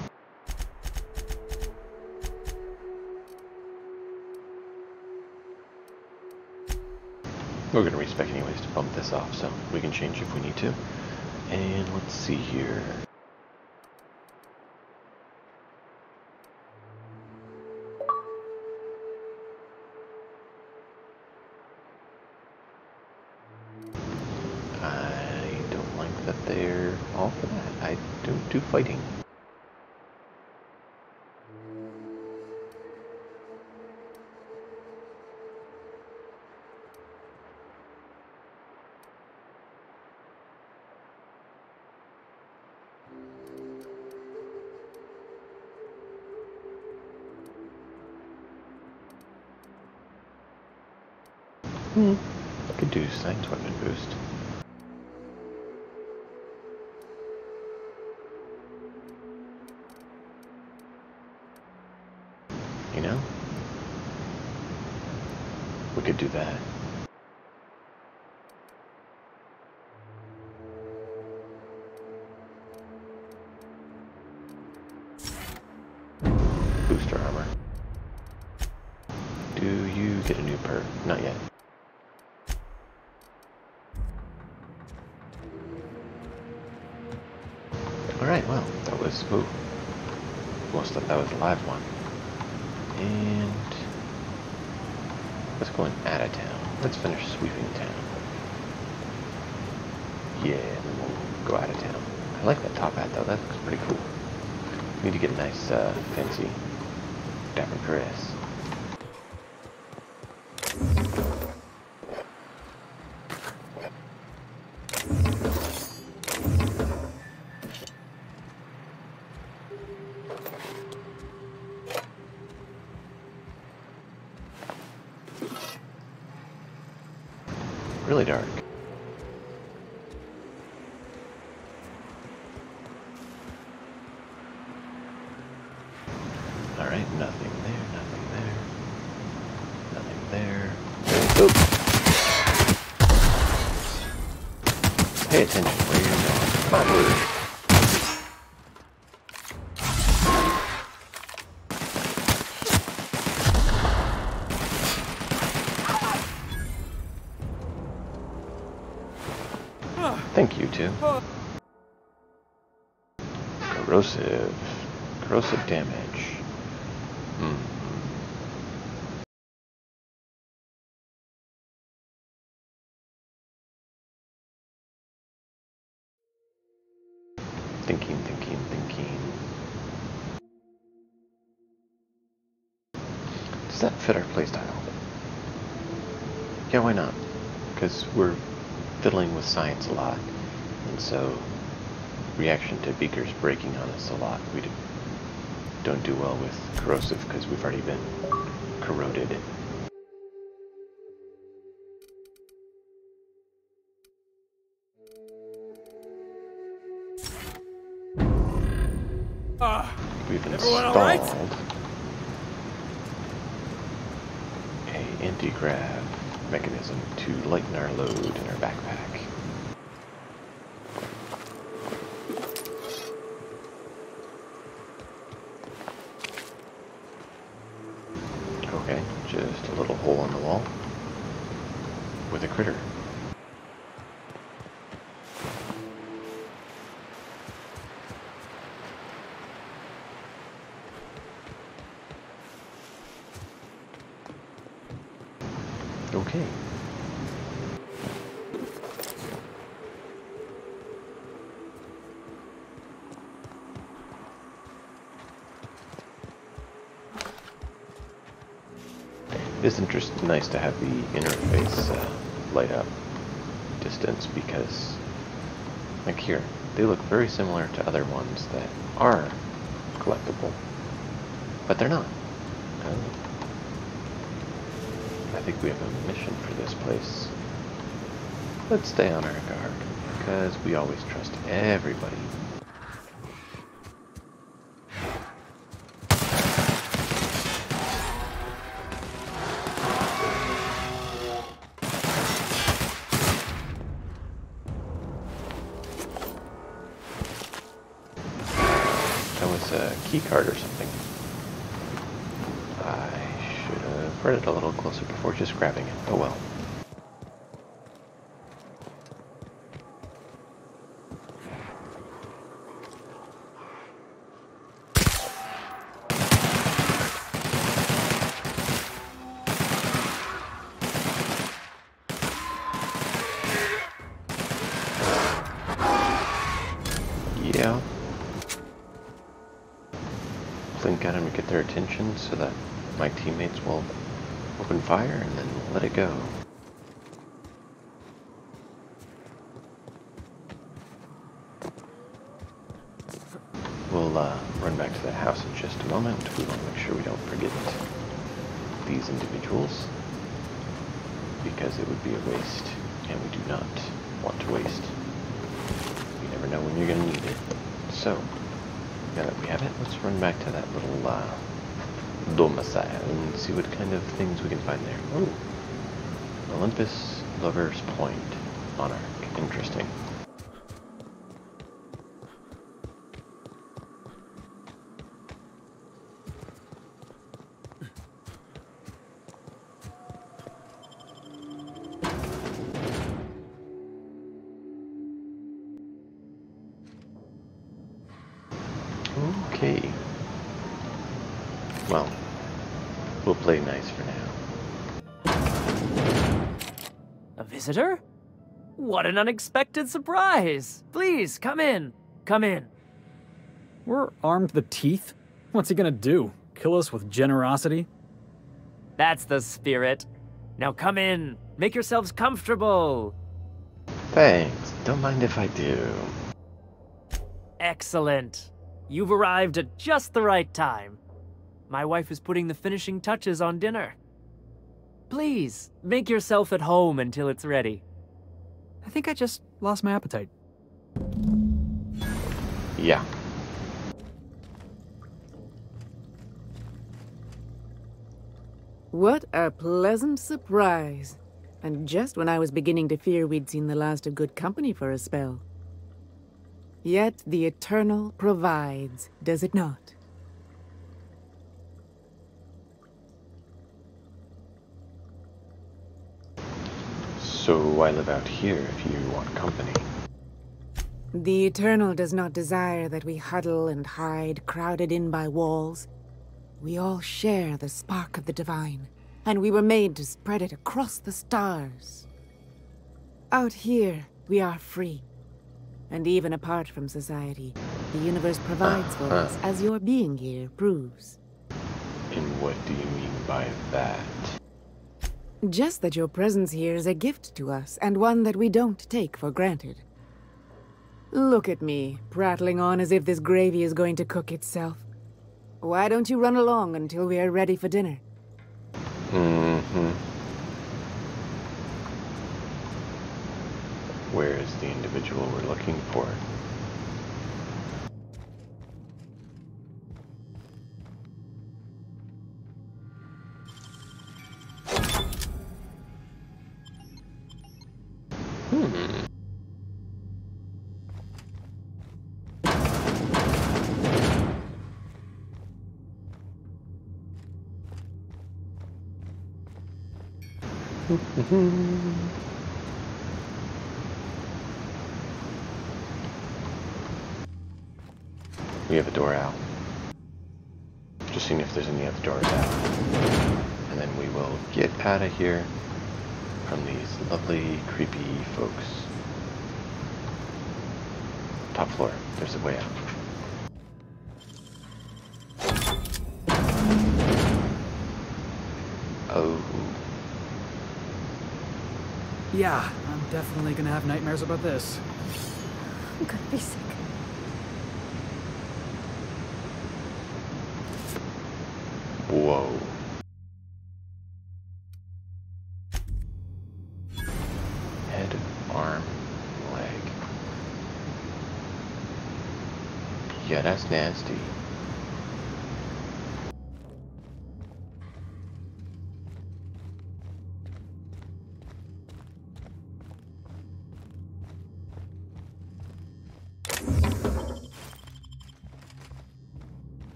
We're gonna respec anyways to bump this off, so we can change if we need to. And let's see here. I don't like that they're all for that. I don't do fighting. Could do science weapon boost. You know? We could do that. Booster armor. Do you get a new perk? Not yet. Alright, well, that was, ooh, almost thought that was a live one. And let's go out of town. Let's finish sweeping town. Yeah, then we'll go out of town. I like that top hat though, that looks pretty cool. We need to get a nice, fancy Dapper Chris. Really dark. Alright, nothing there, nothing Pay attention where you're going. Come on, move. Thank you, too. Corrosive. Corrosive damage. Thinking. Does that fit our playstyle? Yeah, why not? Because we're fiddling with science a lot, and so reaction to beakers breaking on us a lot. We don't do well with corrosive because we've already been corroded. We've installed a anti-grav mechanism to lighten our load in our backpack. Okay, just a little hole in the wall with a critter. Okay. It's nice to have the interface light up distance because, like here, they look very similar to other ones that are collectible, but they're not. I think we have a mission for this place. Let's stay on our guard, because we always trust everybody. That was a key card or something. Read it a little closer before just grabbing it. Oh well. Yeah. Blink at them to get their attention so that my teammates will open fire and then let it go. We'll run back to the house in just a moment. We want to make sure we don't forget these individuals because it would be a waste, and we do not want to waste. You never know when you're going to need it. So, now that we have it, let's run back to that little domicile and see what kind of things we can find there. Oh, Olympus Lover's Point Monarch. Interesting. Okay. Well, we'll play nice for now. A visitor? What an unexpected surprise! Please, come in. Come in. We're armed to the teeth? What's he gonna do? Kill us with generosity? That's the spirit. Now come in. Make yourselves comfortable. Thanks. Don't mind if I do. Excellent. You've arrived at just the right time. My wife is putting the finishing touches on dinner. Please, make yourself at home until it's ready. I think I just lost my appetite. Yeah. What a pleasant surprise. And just when I was beginning to fear we'd seen the last of good company for a spell. Yet the Eternal provides, does it not? So I live out here if you want company. The Eternal does not desire that we huddle and hide, crowded in by walls. We all share the spark of the divine, and we were made to spread it across the stars. Out here, we are free. And even apart from society, the universe provides for us, as your being here proves. And what do you mean by that? Just that your presence here is a gift to us, and one that we don't take for granted. Look at me, prattling on as if this gravy is going to cook itself. Why don't you run along until we are ready for dinner? Mm-hmm. Where is the individual we're looking for? We have a door out. Just seeing if there's any other doors out. And then we will get out of here from these lovely, creepy folks. Top floor. There's a way out. Oh. Yeah, I'm definitely gonna have nightmares about this. I'm gonna be sick. Whoa. Head, arm, leg. Yeah, that's nasty.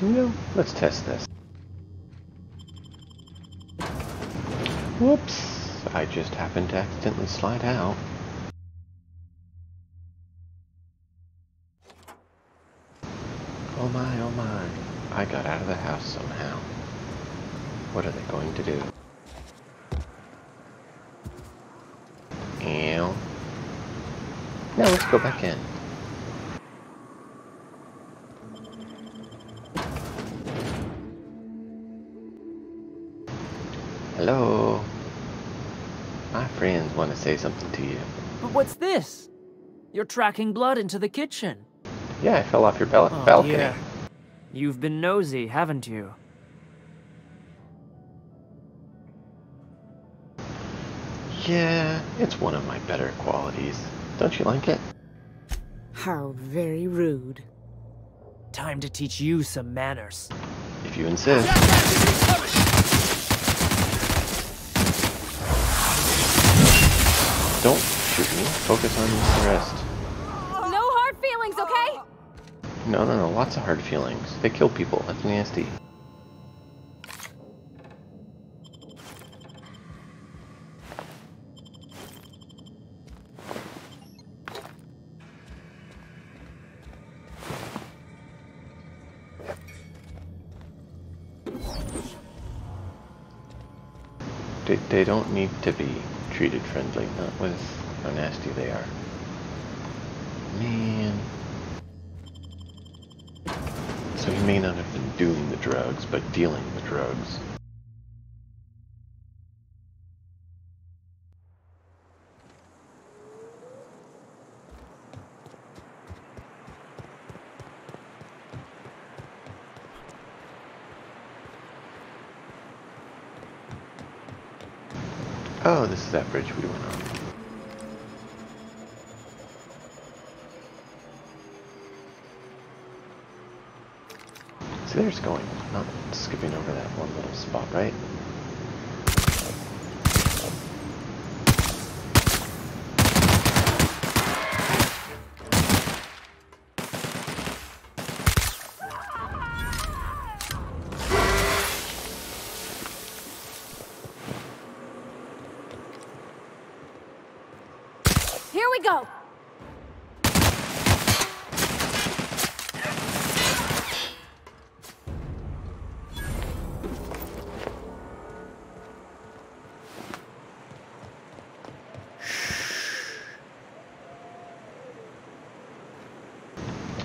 You know, let's test this. Whoops! I just happened to accidentally slide out. Oh my, I got out of the house somehow. What are they going to do? Ew. Now let's go back in. Hello. My friends want to say something to you. But what's this? You're tracking blood into the kitchen. Yeah, I fell off your balcony. Yeah. You've been nosy, haven't you? Yeah, it's one of my better qualities. Don't you like it? How very rude. Time to teach you some manners. If you insist. Don't shoot me. Focus on the rest. No hard feelings, okay? No, lots of hard feelings. They kill people. That's nasty. They don't need to be treated friendly, not with how nasty they are. Man. So he may not have been doing the drugs, but dealing the drugs. Oh, this is that bridge we went on. See, there's going. Not skipping over that one little spot, right? Here we go!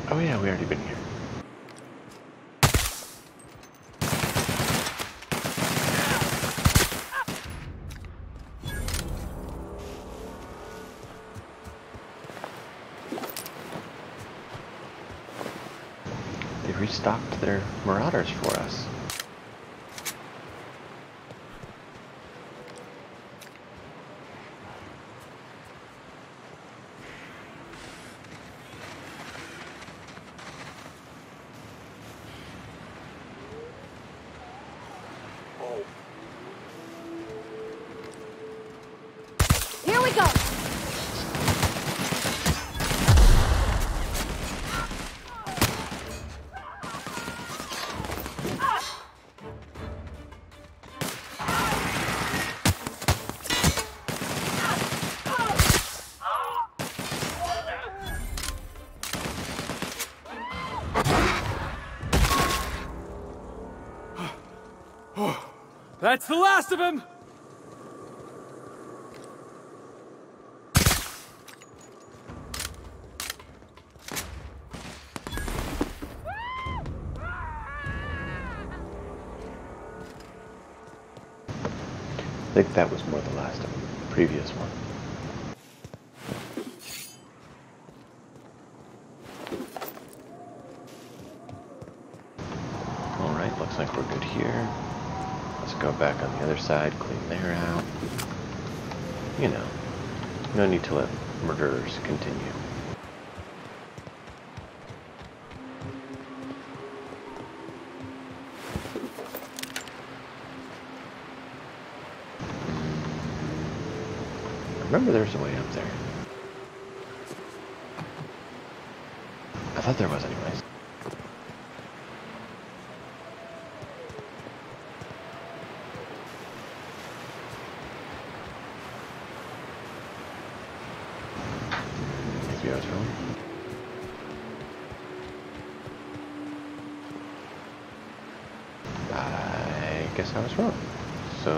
Oh yeah, we already been here. They restocked their Marauders for us. Here we go! That's the last of him! I think that was more the last of them, the previous one. Alright, looks like we're good here. Let's go back on the other side, clean there out. You know, no need to let murderers continue. Remember there's a way up there. I thought there was anyways. Maybe I was wrong. I guess I was wrong. So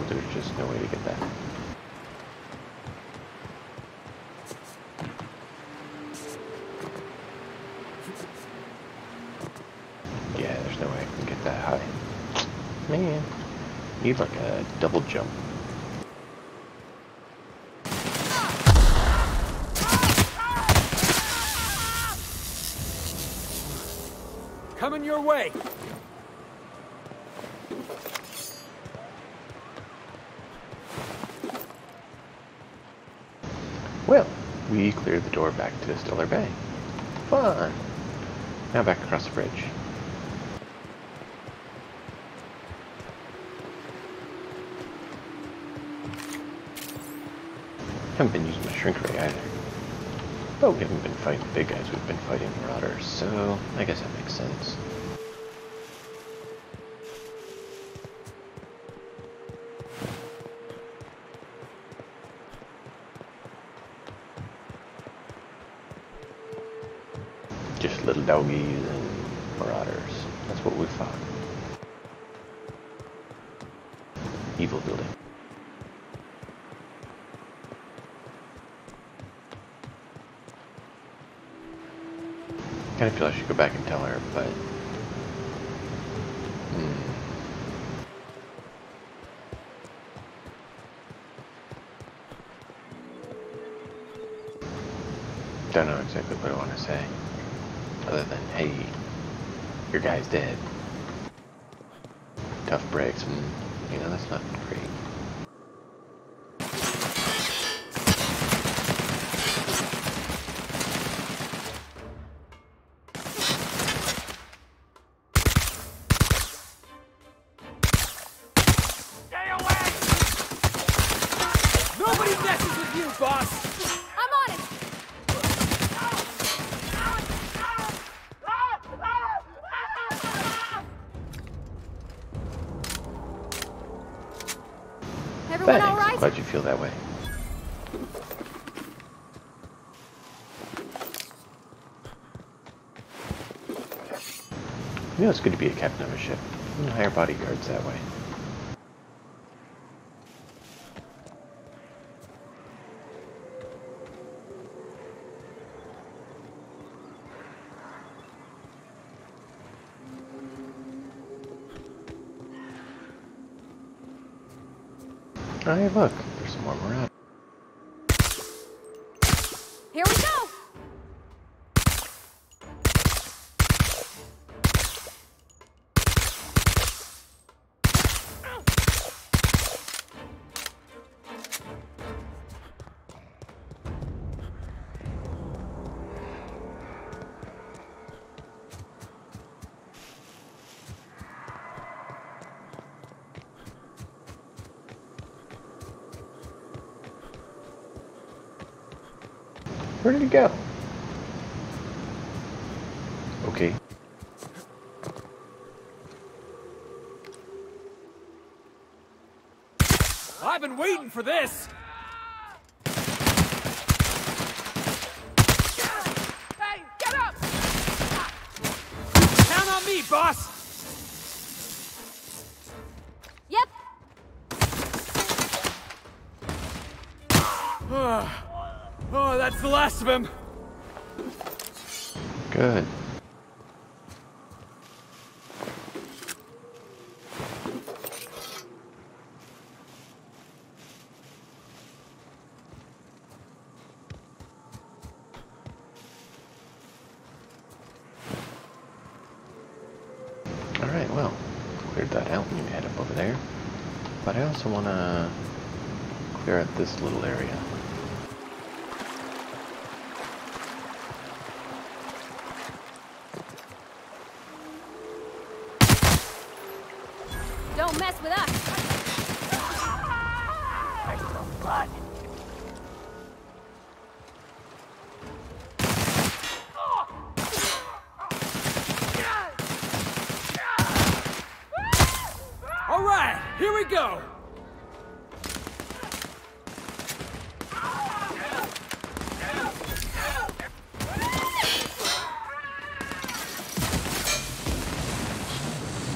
there's just no way to get that. Yeah, there's no way I can get that high. Man, need like a double jump. Coming your way! Well, we cleared the door back to Stiller Bay. Fun! Now back across the bridge. Haven't been using my shrink ray either. But we haven't been fighting big guys, we've been fighting marauders, so I guess that makes sense. Just little doggies and marauders. That's what we fought. Evil building. I kind of feel I should go back and tell her, but don't know exactly what I want to say, other than, hey, your guy's dead. Tough breaks, and you know, that's not great. Nobody messes with you, boss! I'm on it! Everyone Thanks. all right? Glad you feel that way. You know it's good to be a captain of a ship. You can hire bodyguards that way. Oh, hey, look. There's some more marauders. Here we go! Where did he go? Okay. I've been waiting for this! Hey, get up! Count on me, boss! Yep. Oh, that's the last of him. Good. Alright, well, cleared that out. We can head up over there. But I also want to clear out this little area. Don't mess with us. All right, here we go.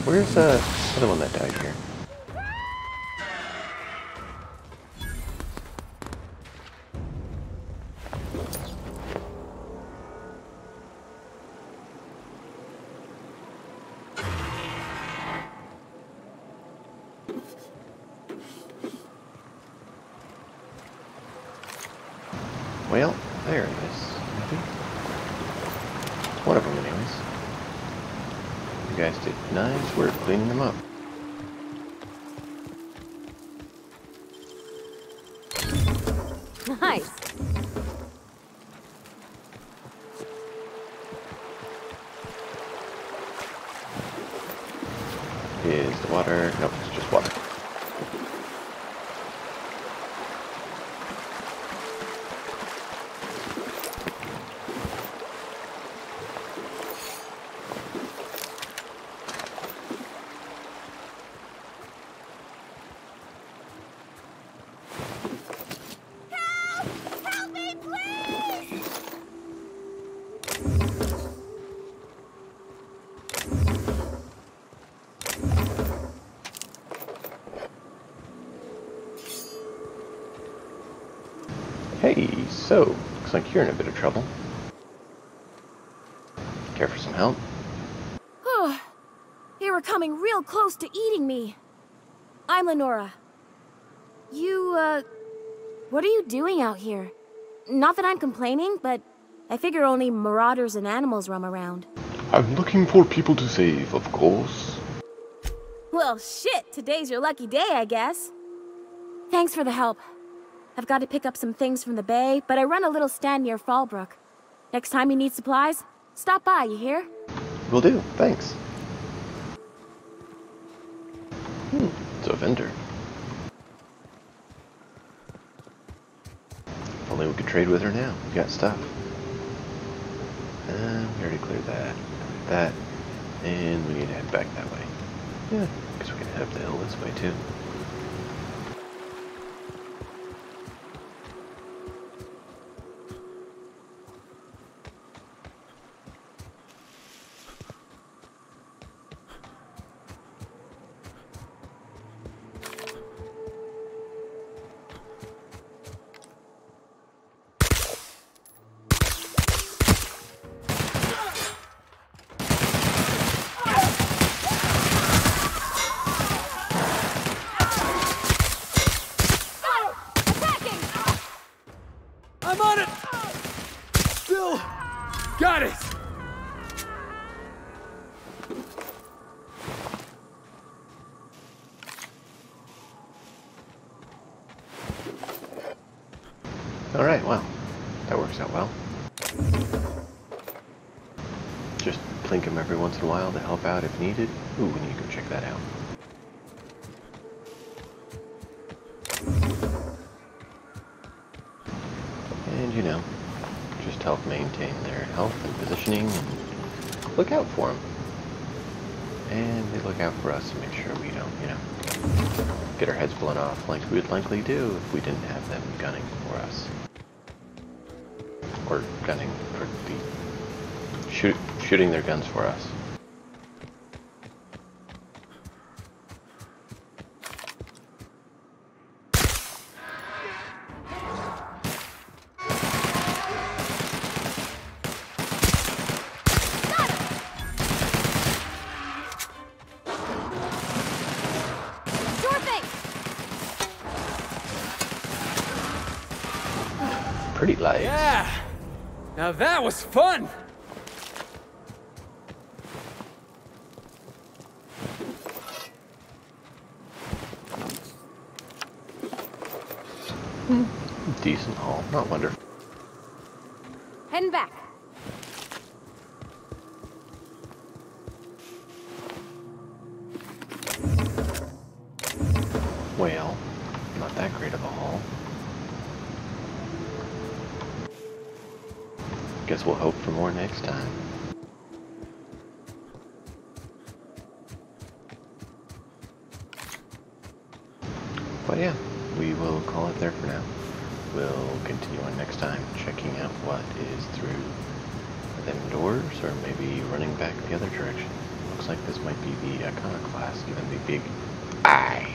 Where's the other one that died here? Well, there it is. Maybe. One of them, anyways. You guys did nice work cleaning them up. Nice. Is the water? Nope, it's just water. Help me, please! Hey, so, looks like you're in a bit of trouble. Care for some help? They were coming real close to eating me. I'm Lenora. What are you doing out here? Not that I'm complaining, but I figure only marauders and animals roam around. I'm looking for people to save, of course. Well, shit, today's your lucky day, I guess. Thanks for the help. I've got to pick up some things from the bay, but I run a little stand near Fallbrook. Next time you need supplies, stop by, you hear? Will do, thanks. It's a vendor. If only we could trade with her now. We got stuff. We already cleared that. That. And we need to head back that way. Yeah, because we can head up the hill this way too. Got it! Alright, well, that works out well. Just plink him every once in a while to help out if needed. Ooh, we need to go check that out. And, you know, just help maintain their health and positioning and look out for them. And they look out for us to make sure we don't, you know, get our heads blown off like we would likely do if we didn't have them gunning for us. Or gunning for the... shooting their guns for us. Pretty light. Yeah! Now that was fun! Decent haul, not wonderful. Heading back. Well, not that great of a haul. Guess we'll hope for more next time. But yeah, we will call it there for now. We'll continue on next time, checking out what is through them doors, or maybe running back the other direction. Looks like this might be the iconoclast, even the big eye.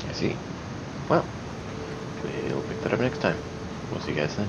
I see. Well, we'll pick that up next time. We'll see you guys then.